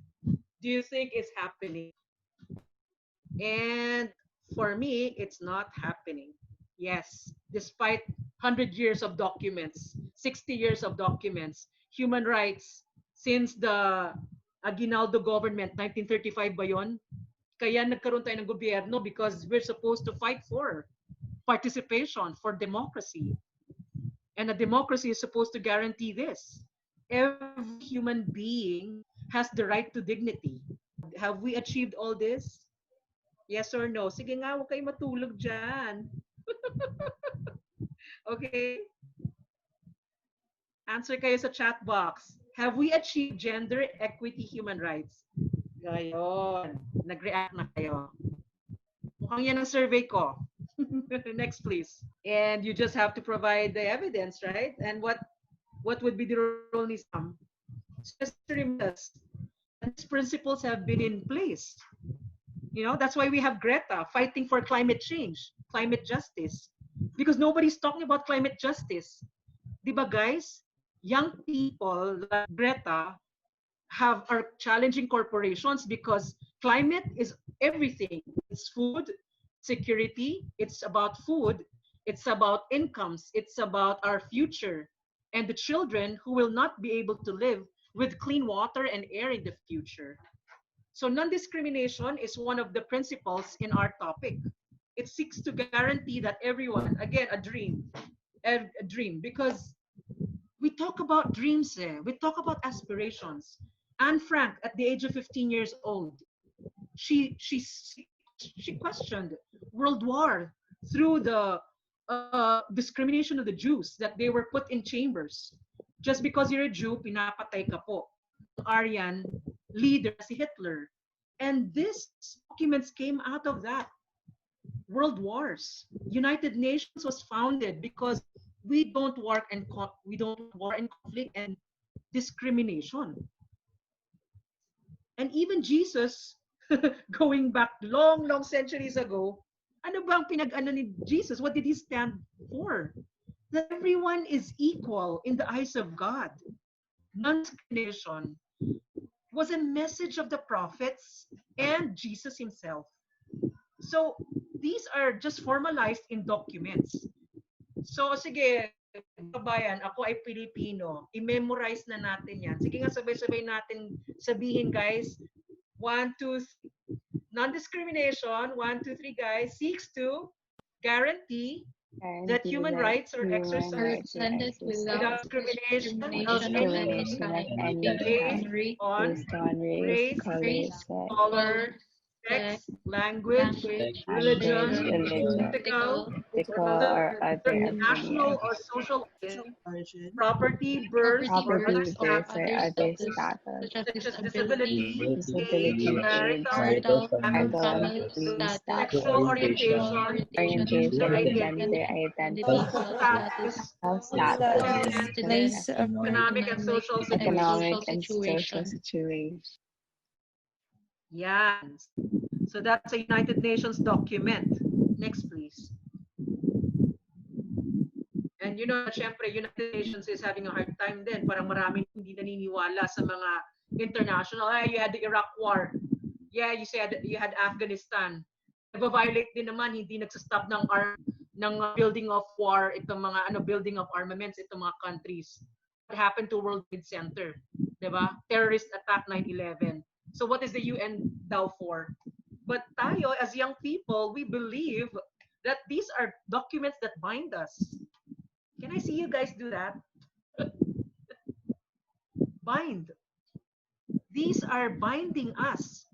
do you think it's happening? And for me, it's not happening. Yes, despite 100 years of documents, 60 years of documents, human rights, since the Aguinaldo government, 1935 ba yun? Kaya nagkaroon tayo ng gobyerno because we're supposed to fight for participation, for democracy. And a democracy is supposed to guarantee this. Every human being has the right to dignity. Have we achieved all this? Yes or no? Sige nga, huwag kayo matulog dyan. Okay? Answer kayo sa chat box. Have we achieved gender equity human rights? Gayon. Nag-react na kayo. Mukhang yan ang survey ko. Next, please. And you just have to provide the evidence, right? And what would be the role ni Sam? Just to remind us, these principles have been in place. That's why we have Greta fighting for climate change, climate justice. Because nobody's talking about climate justice. Diba, guys? Young people like Greta are challenging corporations because climate is everything. It's food security, it's about food, it's about incomes, it's about our future and the children who will not be able to live with clean water and air in the future. So non-discrimination is one of the principles in our topic. It seeks to guarantee that everyone, again, a dream, because we talk about dreams, we talk about aspirations. Anne Frank, at the age of 15 years old, she questioned world war through the discrimination of the Jews, that they were put in chambers. Just because you're a Jew, pinapatay ka po. Aryan leader, si Hitler. And these documents came out of that. World wars. United Nations was founded because we don't war and conflict and discrimination. And even Jesus, going back long centuries ago, ano bang pinag-ano ni Jesus? What did he stand for? That everyone is equal in the eyes of God. Non-discrimination was a message of the prophets and Jesus himself. So these are just formalized in documents. So sige, kabayan, ako ay Pilipino. I-memorize na natin yan. Sige nga, sabay-sabay natin sabihin, guys. 1, 2, 3. Non-discrimination, 1, 2, 3, guys, seeks to guarantee that human rights are exercised without discrimination of any kind, based on race, color, sex, language, religion, political, or other national or social origin, property, birth, or other status, such as disability, age, marital, family, sexual orientation, gender identity, health status, economic and social situation. Yeah. So that's a United Nations document. Next, please. And you know, syempre, United Nations is having a hard time din. Parang maraming hindi naniniwala sa mga international. You had the Iraq War. Yeah, you said you had Afghanistan. Nag-violate din naman, hindi nagsastop ng building of war, itong mga building of armaments, itong mga countries. What happened to World Trade Center? Diba? Terrorist attack 9/11. So what is the UN daw for? But tayo, as young people, we believe that these are documents that bind us. Can I see you guys do that? Bind. These are binding us.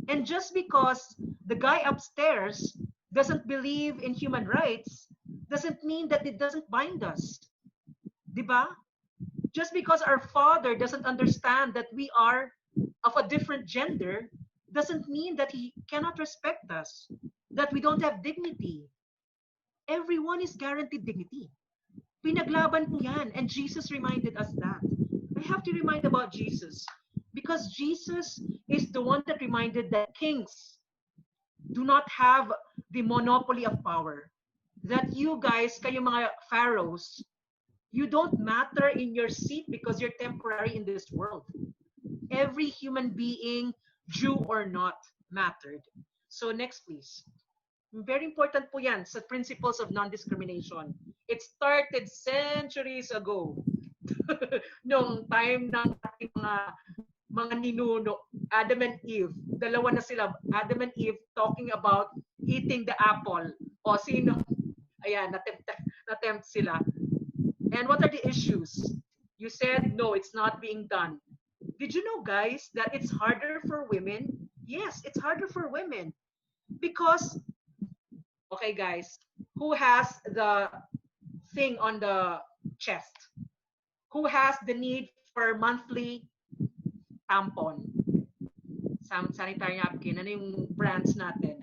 And just because the guy upstairs doesn't believe in human rights, doesn't mean that it doesn't bind us. Diba? Just because our father doesn't understand that we are of a different gender, doesn't mean that he cannot respect us, that we don't have dignity. Everyone is guaranteed dignity. Pinaglaban po yan, and Jesus reminded us that. I have to remind about Jesus, because Jesus is the one that reminded that kings do not have the monopoly of power. That you guys, kayo mga pharaohs, you don't matter in your seat because you're temporary in this world. Every human being, Jew or not, mattered. So next, please. Very important po yan sa principles of non-discrimination. It started centuries ago. Nung time ng ating mga ninuno, Adam and Eve. Dalawa na sila, Adam and Eve, talking about eating the apple. O sino? Ayan, natempt sila. And what are the issues? You said, no, it's not being done. Did you know, guys, that it's harder for women? Yes, it's harder for women. Because, okay, guys, who has the thing on the chest? Who has the need for monthly tampon? Sanitary napkin, ano yung brands natin?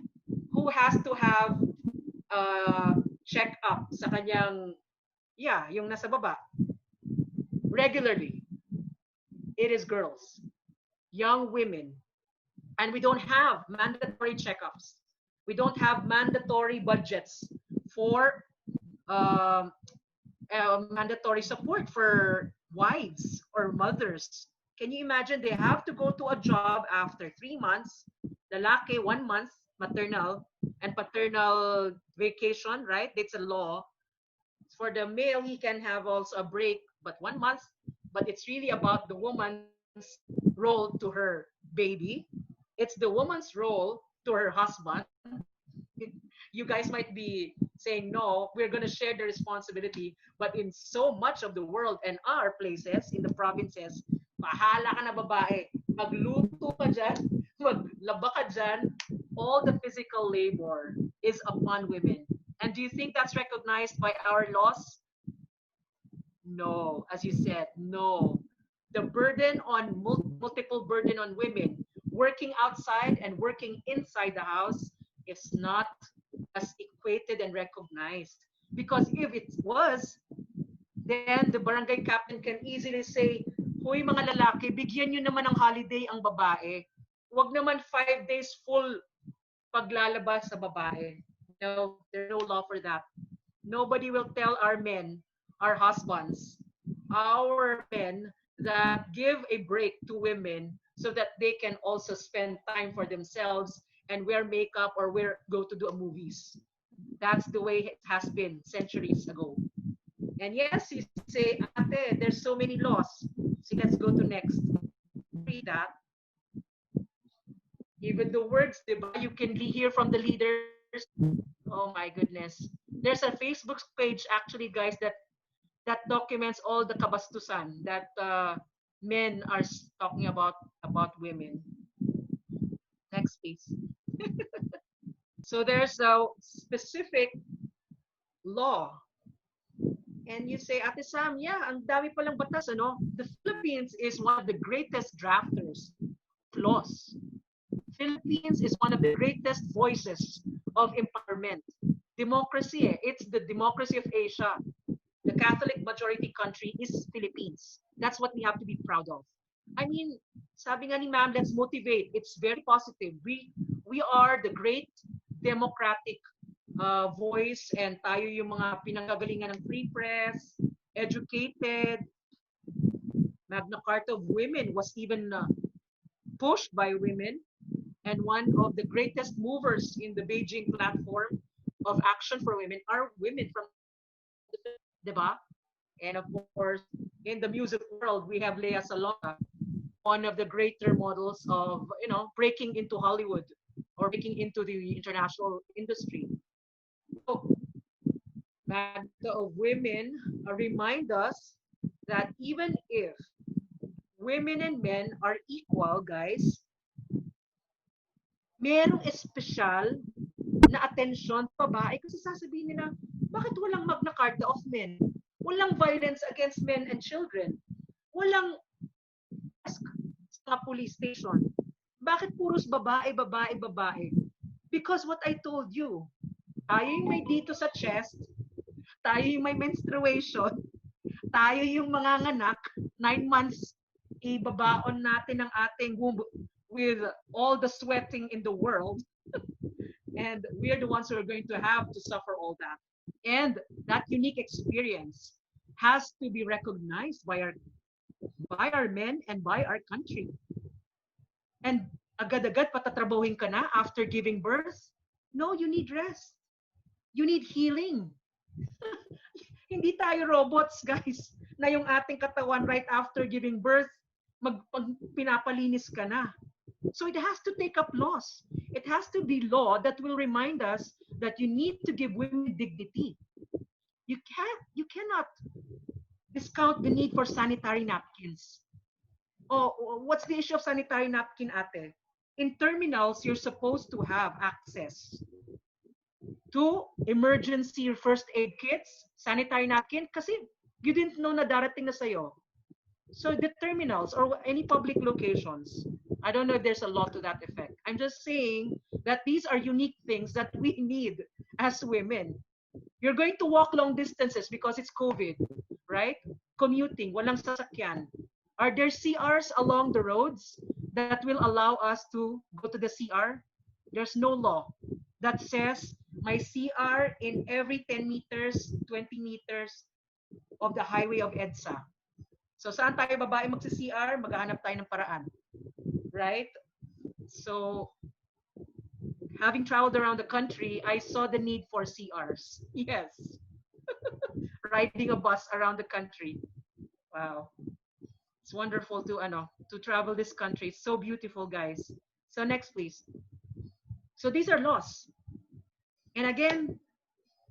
Who has to have check-up sa kanyang, yung nasa baba? Regularly. It is girls, young women. And we don't have mandatory checkups. We don't have mandatory budgets for mandatory support for wives or mothers. Can you imagine they have to go to a job after 3 months, lalaki 1 month, maternal and paternal vacation, right? It's a law. For the male, he can have also a break, but 1 month, but it's really about the woman's role to her baby. It's the woman's role to her husband. You guys might be saying, no, we're going to share the responsibility. But in so much of the world and our places, in the provinces, pahala ka na babae. Magluto ka dyan, maglaba ka dyan, all the physical labor is upon women. And do you think that's recognized by our laws? No, as you said, no. The burden on multiple burden on women working outside and working inside the house is not as equated and recognized. Because if it was, then the barangay captain can easily say, "Hoy mga lalaki, bigyan nyo naman ng holiday ang babae. Huwag naman 5 days full paglalabas sa babae." No, there's no law for that. Nobody will tell our men, our husbands, our men that give a break to women so that they can also spend time for themselves and wear makeup or go to do movies. That's the way it has been centuries ago. And yes, you say, Ate, there's so many laws. See, let's go to next. Read that. Even the words, diba, you can hear from the leaders. Oh my goodness. There's a Facebook page actually, guys, that documents all the kabastusan that men are talking about women. Next, please. So there's a specific law. And you say, Ate Sam, yeah, ang dami palang batas, ano? The Philippines is one of the greatest drafters of laws. Philippines is one of the greatest voices of empowerment. Democracy, it's the democracy of Asia. The Catholic majority country is Philippines. That's what we have to be proud of. I mean, sabi nga ni ma'am, let's motivate. It's very positive. We are the great democratic voice, and tayo yung mga pinanggagalingan ng free press, educated. Magna Carta of Women was even pushed by women, and one of the greatest movers in the Beijing platform of action for women are women from the diba? And of course, in the music world, we have Lea Salonga, one of the greater models of, breaking into Hollywood or breaking into the international industry. So, Magna of Women remind us that even if women and men are equal, guys, merong espesyal na atensyon sa babae kasi sasabihin nila, bakit walang Magna Carta of Men? Walang violence against men and children. Walang sa police station. Bakit puros babae, babae, babae? Because what I told you, tayo yung may dito sa chest, tayo yung may menstruation, tayo yung manganganak, 9 months, ibabaon natin ang ating womb with all the sweating in the world. And we are the ones who are going to have to suffer all that. And that unique experience has to be recognized by our men and by our country. And agad-agad patatrabahuin ka na after giving birth? No, you need rest. You need healing. Hindi tayo robots, guys, na yung ating katawan right after giving birth, pinapalinis ka na. So it has to take up laws. It has to be law that will remind us that you need to give women dignity. You cannot discount the need for sanitary napkins. Oh, what's the issue of sanitary napkin, ate? In terminals, you're supposed to have access to emergency first aid kits, sanitary napkin, kasi you didn't know na darating na sa'yo. So the terminals or any public locations, I don't know if there's a law to that effect. I'm just saying that these are unique things that we need as women. You're going to walk long distances because it's COVID, right? Commuting, walang sasakyan. Are there CRs along the roads that will allow us to go to the CR? There's no law that says my CR in every 10 meters, 20 meters of the highway of EDSA. So saan tayo babae magsi-CR, maghahanap tayo ng paraan. Right? So having traveled around the country, I saw the need for CRs. Yes. Riding a bus around the country. Wow. It's wonderful to travel this country. It's so beautiful, guys. So next, please. So these are laws. And again,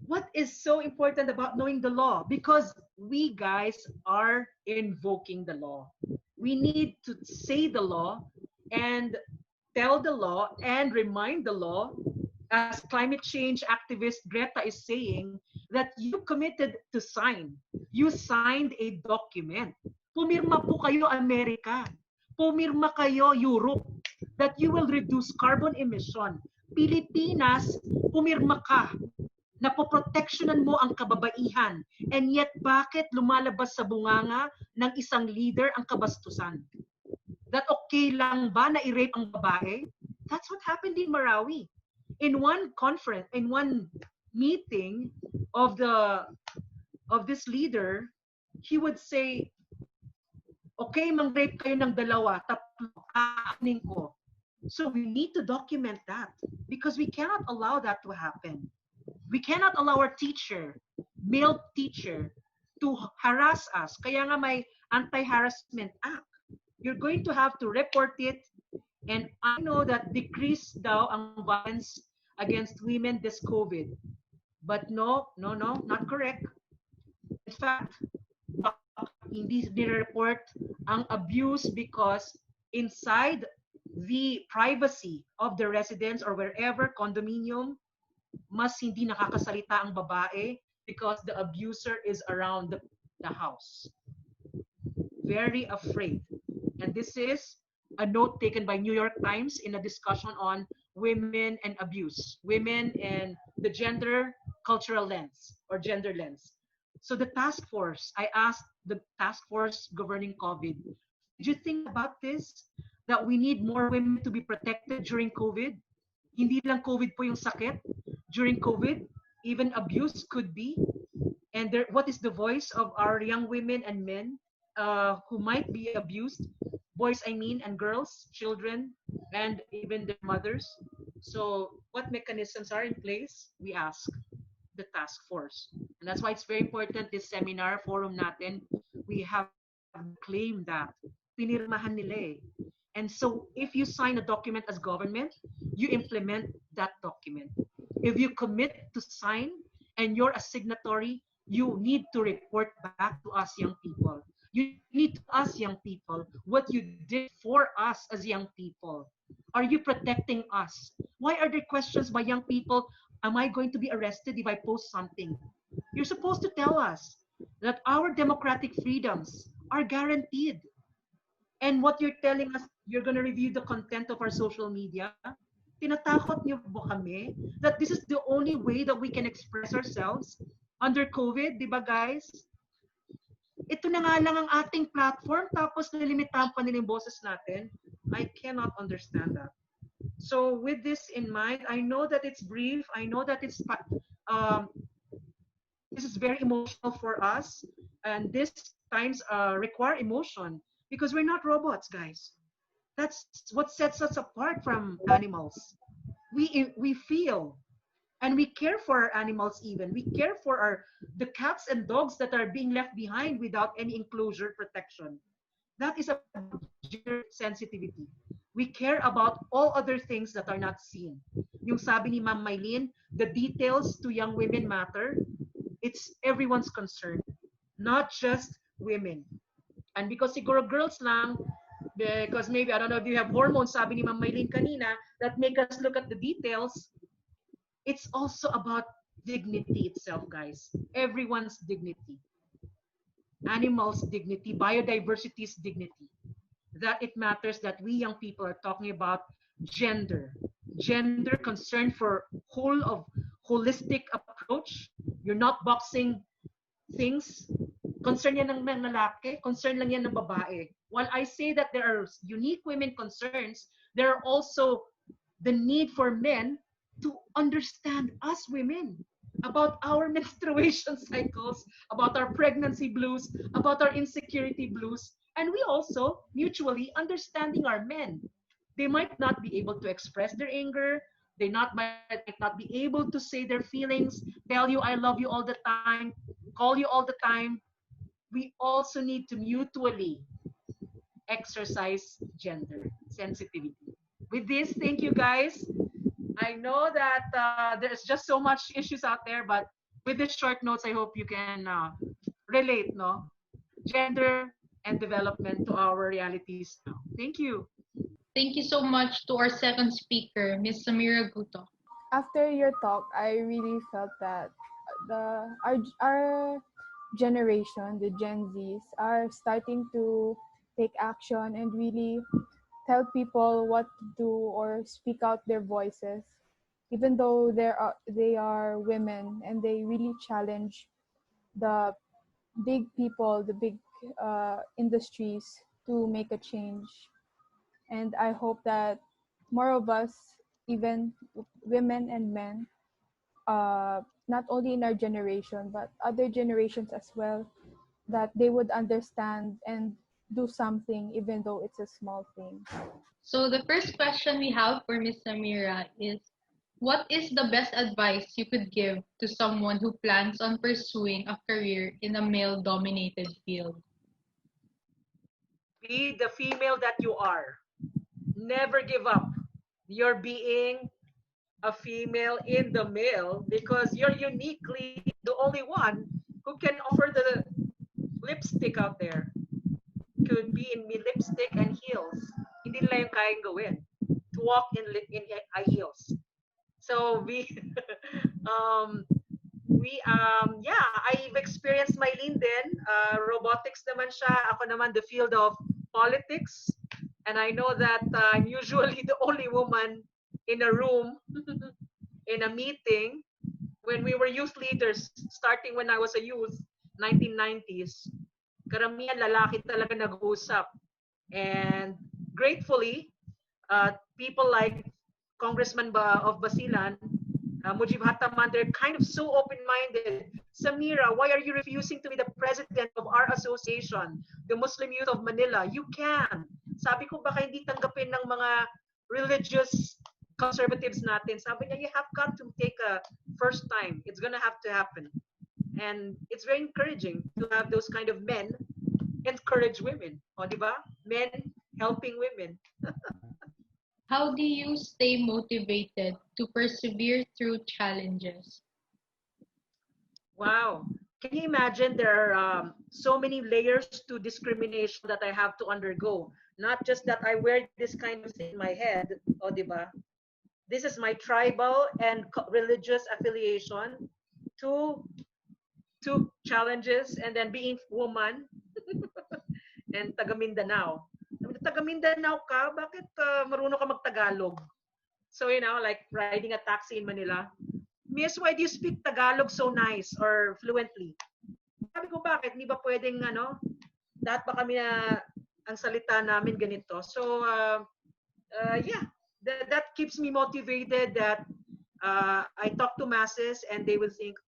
what is so important about knowing the law? Because we guys are invoking the law. We need to say the law and tell the law and remind the law, as climate change activist Greta is saying, that you committed to sign. You signed a document. Pumirma po kayo, America. Pumirma kayo, Europe, that you will reduce carbon emission. Pilipinas, pumirma ka na poproteksyonan mo ang kababaihan. And yet, bakit lumalabas sa bunganga ng isang leader ang kabastusan? That okay lang ba na i-rape ang babae? That's what happened in Marawi. In one conference, in one meeting of this leader, he would say, okay, mang-rape kayo ng dalawa, tatlo, aanin ko. So we need to document that because we cannot allow that to happen. We cannot allow our teacher, male teacher, to harass us. Kaya nga may Anti-Harassment Act. You're going to have to report it. And I know that decrease daw ang violence against women this COVID. But no, not correct. In fact, hindi nire-report ang abuse because inside the privacy of the residence or wherever, condominium, mas hindi nakakasalita ang babae because the abuser is around the house. Very afraid. And this is a note taken by New York Times in a discussion on women and abuse, women and the gender cultural lens or gender lens. So the task force, I asked the task force governing COVID, did you think about this? That we need more women to be protected during COVID? Hindi lang COVID po yung sakit. During COVID, even abuse could be. And there, what is the voice of our young women and men who might be abused? Boys, I mean, and girls, children, and even their mothers. So what mechanisms are in place? We ask the task force. And that's why it's very important, this seminar, forum natin, we have claimed that. Pinirmahan nila eh. And so if you sign a document as government, you implement that document. If you commit to sign and you're a signatory, you need to report back to us young people. You need to ask young people what you did for us as young people. Are you protecting us? Why are there questions by young people? Am I going to be arrested if I post something? You're supposed to tell us that our democratic freedoms are guaranteed. And what you're telling us, you're going to review the content of our social media. Tinatakot niyo ba kami that this is the only way that we can express ourselves under COVID, di ba guys? Ito na nga lang ang ating platform, tapos nilimitahan pa nila yung boses natin. I cannot understand that. So with this in mind, I know that it's brief. I know that it's this is very emotional for us, and these times require emotion because we're not robots, guys. That's what sets us apart from animals. We feel. And we care for our animals even. We care for the cats and dogs that are being left behind without any enclosure protection. That is a gender sensitivity. We care about all other things that are not seen. Yung sabi ni Ma'am Maylene, the details to young women matter. It's everyone's concern, not just women. And because siguro girls lang, because maybe, I don't know if you have hormones, sabi ni Ma'am Maylene kanina, that make us look at the details. It's also about dignity itself, guys. Everyone's dignity. Animals' dignity, biodiversity's dignity. That it matters that we young people are talking about gender. Gender concern for holistic approach. You're not boxing things. Concern yan ng lalaki, concern lang yan ng babae. While I say that there are unique women concerns, there are also the need for men to understand us women about our menstruation cycles, about our pregnancy blues, about our insecurity blues, and we also mutually understanding our men. They might not be able to express their anger, they might not be able to say their feelings, tell you I love you all the time, call you all the time. We also need to mutually exercise gender sensitivity. With this, thank you guys. I know that there's just so much issues out there, but with this short notes, I hope you can relate, no? Gender and development to our realities now. Thank you. Thank you so much to our second speaker, Ms. Samira Guto. After your talk, I really felt that our generation, the Gen Zs, are starting to take action and really tell people what to do or speak out their voices, even though they are women, and they really challenge the big people, the big industries to make a change. And I hope that more of us, even women and men, not only in our generation but other generations as well, that they would understand and do something, even though it's a small thing. So the first question we have for Ms. Samira is, what is the best advice you could give to someone who plans on pursuing a career in a male-dominated field? Be the female that you are. Never give up. You're being a female in the male because you're uniquely the only one who can offer the lipstick out there. Could be in lipstick and heels. Hindi nila yung kayang gawin. To walk in high heels. So yeah, I've experienced Mylene din. Robotics naman siya. Ako naman the field of politics. And I know that I'm usually the only woman in a room, in a meeting. When we were youth leaders, starting when I was a youth, 1990s, karamihan lalaki talaga nag-uusap. And gratefully, people like Congressman of Basilan, Mujib Hataman, they're kind of so open-minded. Samira, why are you refusing to be the president of our association, the Muslim Youth of Manila? You can. Sabi ko, baka hindi tanggapin ng mga religious conservatives natin. Sabi niya, you have got to take a first time. It's gonna have to happen. And it's very encouraging to have those kind of men encourage women. O, di ba? Men helping women. How do you stay motivated to persevere through challenges? Wow. Can you imagine there are so many layers to discrimination that I have to undergo? Not just that I wear this kind of thing in my head, o di ba? This is my tribal and religious affiliation to challenges, and then being woman and taga Mindanao. Taga Mindanao ka, bakit marunong ka mag-Tagalog? So, like riding a taxi in Manila. Miss, why do you speak Tagalog so nice or fluently? Sabi ko, bakit? Hindi ba pwedeng, lahat ba kami na ang salita namin ganito? So, yeah, that keeps me motivated that I talk to masses and they will think,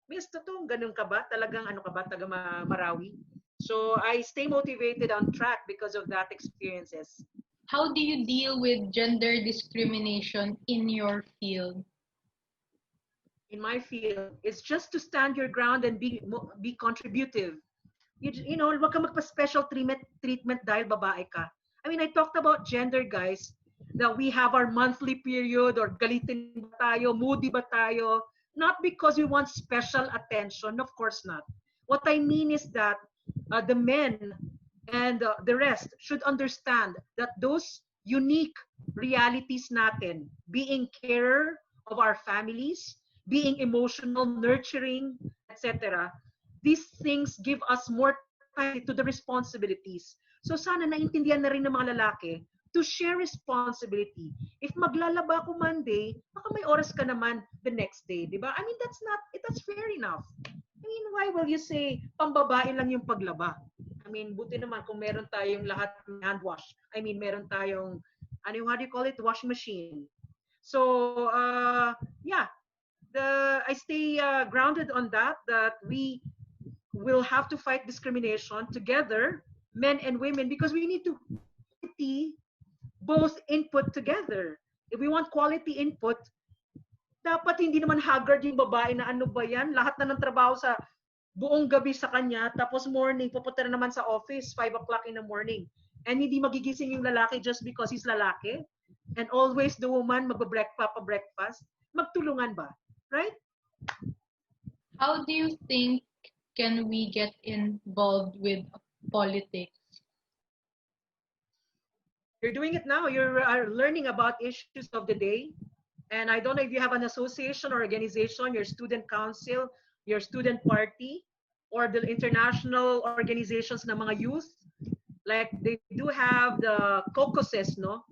Miss, totoo, ganun ka ba? Talagang ka ba? Taga Marawi? So I stay motivated on track because of that experiences. How do you deal with gender discrimination in your field? In my field, it's just to stand your ground and be contributive. You know, wag ka magpa-special treatment dahil babae ka. I mean, I talked about gender, guys, that we have our monthly period or galitin ba tayo, moody ba tayo, not because we want special attention, of course not. What I mean is that the men and the rest should understand that those unique realities natin, being carer of our families, being emotional, nurturing, etc., these things give us more time to the responsibilities. So sana naintindihan na rin ng mga lalaki to share responsibility. If maglalaba ko Monday, baka may oras ka naman the next day, di ba? I mean, that's fair enough. I mean, why will you say, pambabae lang yung paglaba? I mean, buti naman kung meron tayong lahat hand wash. I mean, meron tayong, how do you call it? Wash machine. So, yeah, I stay grounded on that we will have to fight discrimination together, men and women, because we need to both input together. If we want quality input, dapat hindi naman haggard yung babae na ano ba yan, lahat na ng trabaho sa buong gabi sa kanya, tapos morning, pupunta na naman sa office, 5 o'clock in the morning. And hindi magigising yung lalaki just because he's lalaki. And always the woman magpa-breakfast. Magtulungan ba? Right? How do you think can we get involved with politics? You're doing it now. You're learning about issues of the day. And I don't know if you have an association or organization, your student council, your student party, or the international organizations ng mga youth. Like they do have the caucuses, no?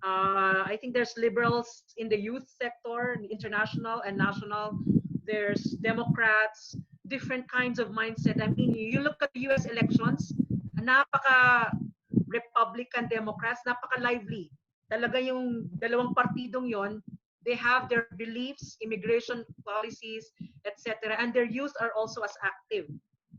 I think there's liberals in the youth sector, international and national. There's Democrats, different kinds of mindset. I mean, you look at the US elections, napaka Republican Democrats, napaka lively. Talaga yung dalawang partidong yon, they have their beliefs, immigration policies, etc. And their youth are also as active.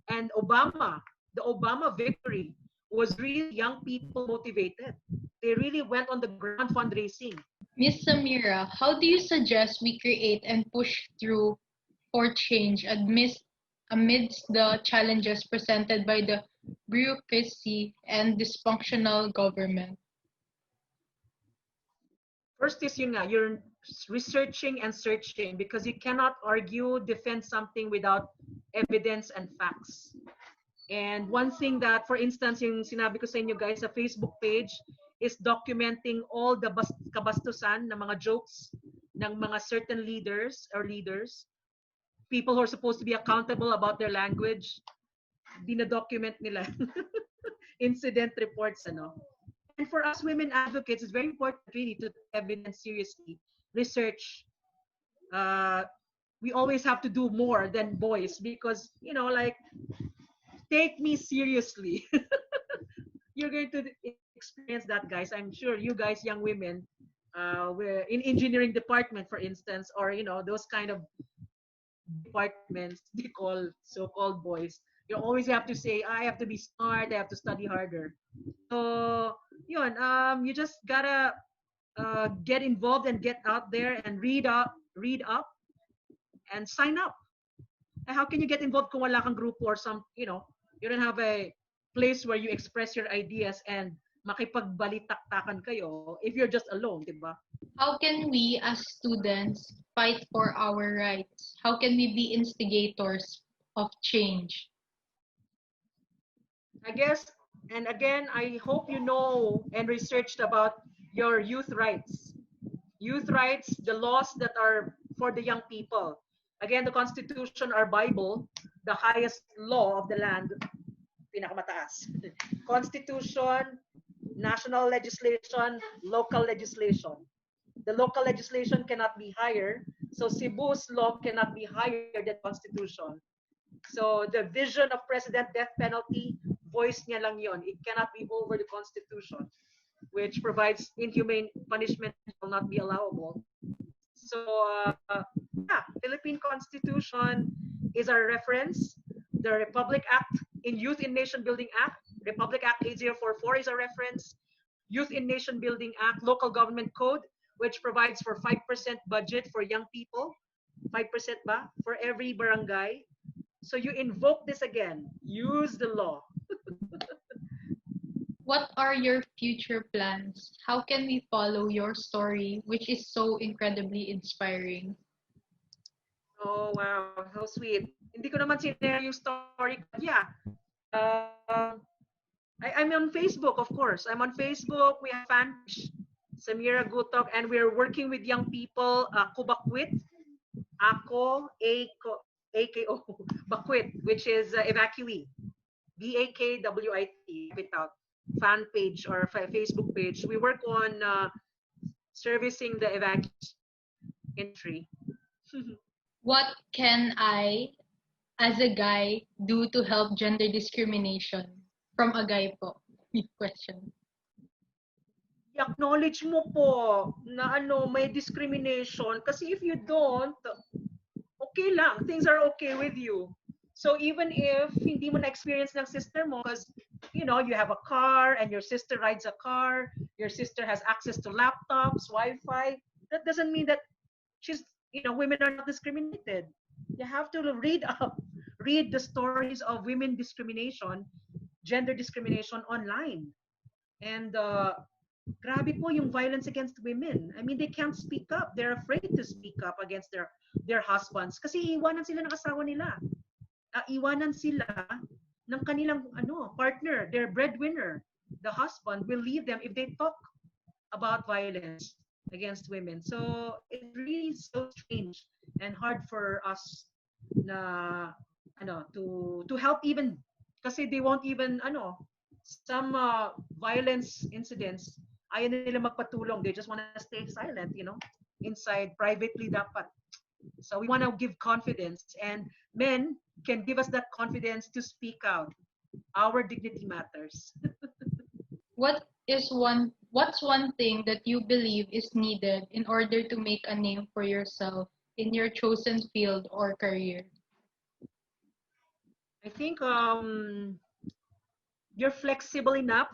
And the Obama victory was really young people motivated. They really went on the ground fundraising. Miss Samira, how do you suggest we create and push through for change amidst the challenges presented by the bureaucracy and dysfunctional government? First is yun nga, you're researching and searching because you cannot argue, defend something without evidence and facts. And one thing that, for instance, yung sinabi ko sa inyo guys, sa Facebook page, is documenting all the kabastusan ng mga jokes ng mga certain leaders, people who are supposed to be accountable about their language, dina-document nila. Incident reports, ano. And for us women advocates, it's very important really to take evidence seriously, research. We always have to do more than boys because, you know, like, take me seriously. You're going to experience that, guys. I'm sure you guys, young women, we're in engineering department, for instance, or, you know, those kind of departments they call so-called boys. You always have to say, I have to be smart, I have to study harder. So, yun, you just gotta get involved and get out there and read up, and sign up. And how can you get involved kung wala kang grupo or some, you know, you don't have a place where you express your ideas and makipagbalitaktakan kayo if you're just alone, diba? How can we as students fight for our rights? How can we be instigators of change? I guess, and again, I hope you know and researched about your youth rights. Youth rights, the laws that are for the young people. Again, the Constitution, our Bible, the highest law of the land, pinakamataas. Constitution, national legislation, local legislation. The local legislation cannot be higher, so Cebu's law cannot be higher than Constitution. So the vision of President death penalty, voice niya lang yon. It cannot be over the Constitution, which provides inhumane punishment will not be allowable. So yeah, Philippine Constitution is our reference. The Republic Act in Youth in Nation Building Act, Republic Act 8044 is a reference. Youth in Nation Building Act, Local Government Code, which provides for 5% budget for young people, 5% ba, for every barangay. So you invoke this again, use the law. What are your future plans? How can we follow your story, which is so incredibly inspiring? Oh, wow. How sweet. Hindi ko naman sinare yung story. Yeah. I'm on Facebook, of course. I'm on Facebook. We have fan page, Samira Gutok, and we're working with young people, Kubakwit, Ako, AKO, Bakwit, which is evacuee. BAKWIT, without fan page or Facebook page. We work on servicing the evacuees entry. What can I, as a guy, do to help gender discrimination? From a guy po, question. I-acknowledge mo po na may discrimination. Kasi if you don't, okay lang. Things are okay with you. So even if hindi mo na-experience ng sister mo, because, you know, you have a car and your sister rides a car, your sister has access to laptops, Wi-Fi, that doesn't mean that she's, you know, women are not discriminated. You have to read the stories of women discrimination, gender discrimination online. And grabe po yung violence against women. I mean, they can't speak up. They're afraid to speak up against their husbands kasi iwanan sila ng asawa nila. Iwanan sila ng kanilang partner, their breadwinner. The husband will leave them if they talk about violence against women. So it's really so strange and hard for us na to help even kasi they won't even some violence incidents ayaw nila magpatulong. They just want to stay silent, inside privately dapat. So we want to give confidence, and men can give us that confidence to speak out. Our dignity matters. What's one thing that you believe is needed in order to make a name for yourself in your chosen field or career? I think you're flexible enough.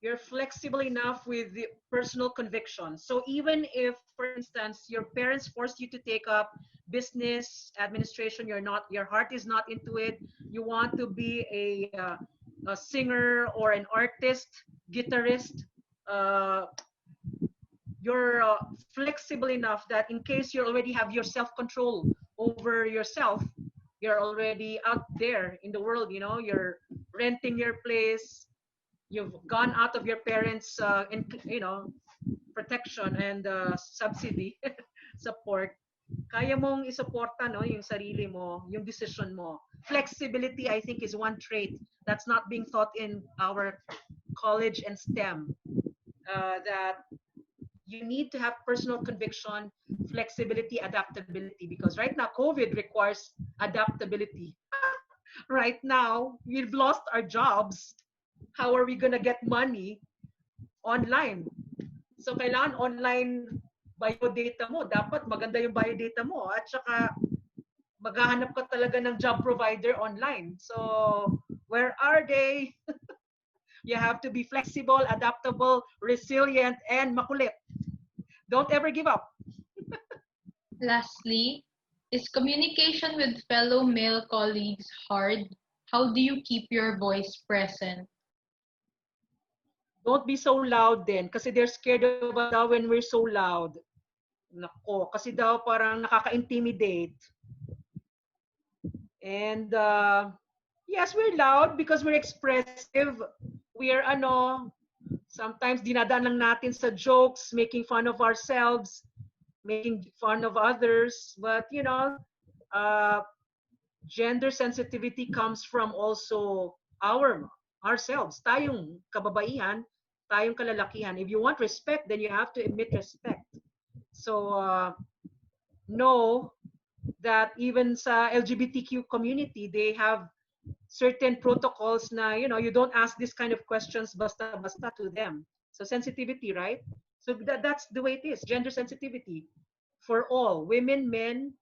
You're flexible enough with the personal conviction. So even if, for instance, your parents forced you to take up business administration, your heart is not into it. You want to be a singer or an artist, guitarist. You're flexible enough that in case you already have your self-control over yourself, you're already out there in the world. You're renting your place. You've gone out of your parents' protection and subsidy support. Kaya mong isuporta yung sarili mo, yung decision mo. Flexibility, I think, is one trait that's not being taught in our college and STEM. That you need to have personal conviction, flexibility, adaptability, because right now COVID requires adaptability. Right now, we've lost our jobs. How are we gonna get money online? So kailangan online biodata mo. Dapat maganda yung biodata mo. At saka maghahanap ka talaga ng job provider online. So where are they? You have to be flexible, adaptable, resilient, and makulit. Don't ever give up. Lastly, is communication with fellow male colleagues hard? How do you keep your voice present? Don't be so loud then, kasi they're scared of us daw when we're so loud. Nako, kasi daw parang nakaka-intimidate. And yes, we're loud because we're expressive. We're sometimes dinadaan lang natin sa jokes, making fun of ourselves, making fun of others. But gender sensitivity comes from also ourselves. Tayong kababaihan, tayong kalalakihan. If you want respect, then you have to admit respect. So know that even sa LGBTQ community, they have certain protocols na, you don't ask this kind of questions basta-basta to them. So sensitivity, right? So that's the way it is, gender sensitivity for all, women, men,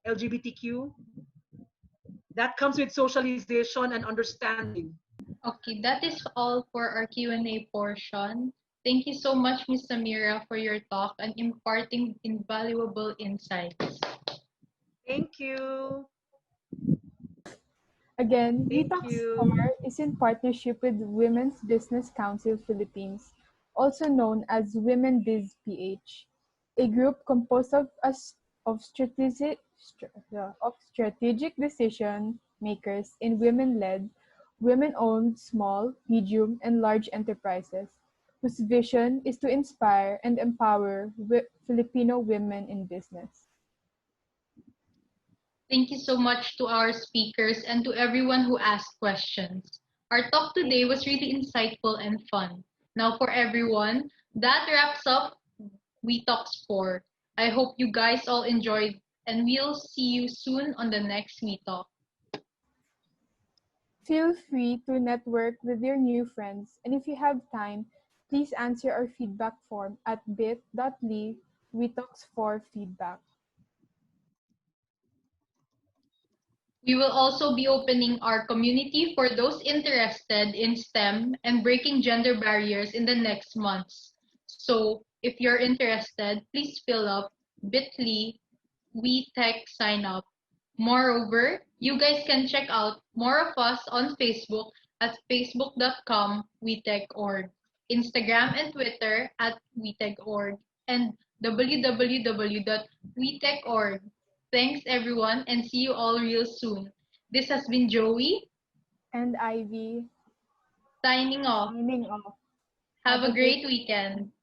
LGBTQ. That comes with socialization and understanding. Okay, that is all for our Q&A portion. Thank you so much, Ms. Samira, for your talk and imparting invaluable insights. Thank you. Again, WiTalks 4 is in partnership with Women's Business Council Philippines, also known as Women Biz PH, a group composed of strategic decision makers in women-led, women-owned small, medium, and large enterprises, whose vision is to inspire and empower Filipino women in business. Thank you so much to our speakers and to everyone who asked questions. Our talk today was really insightful and fun. Now for everyone, that wraps up WiTalks 4. I hope you guys all enjoyed, and we'll see you soon on the next WiTalk. Feel free to network with your new friends, and if you have time, please answer our feedback form at bit.ly/WiTalks4feedback. We will also be opening our community for those interested in STEM and breaking gender barriers in the next months. So if you're interested, please fill up bit.ly WiTech sign up. Moreover, you guys can check out more of us on Facebook at facebook.com/WiTechOrg, Instagram and Twitter at WiTechOrg, and www.WiTechOrg. Thanks everyone, and see you all real soon. This has been Joey and Ivy signing off. Have a great weekend.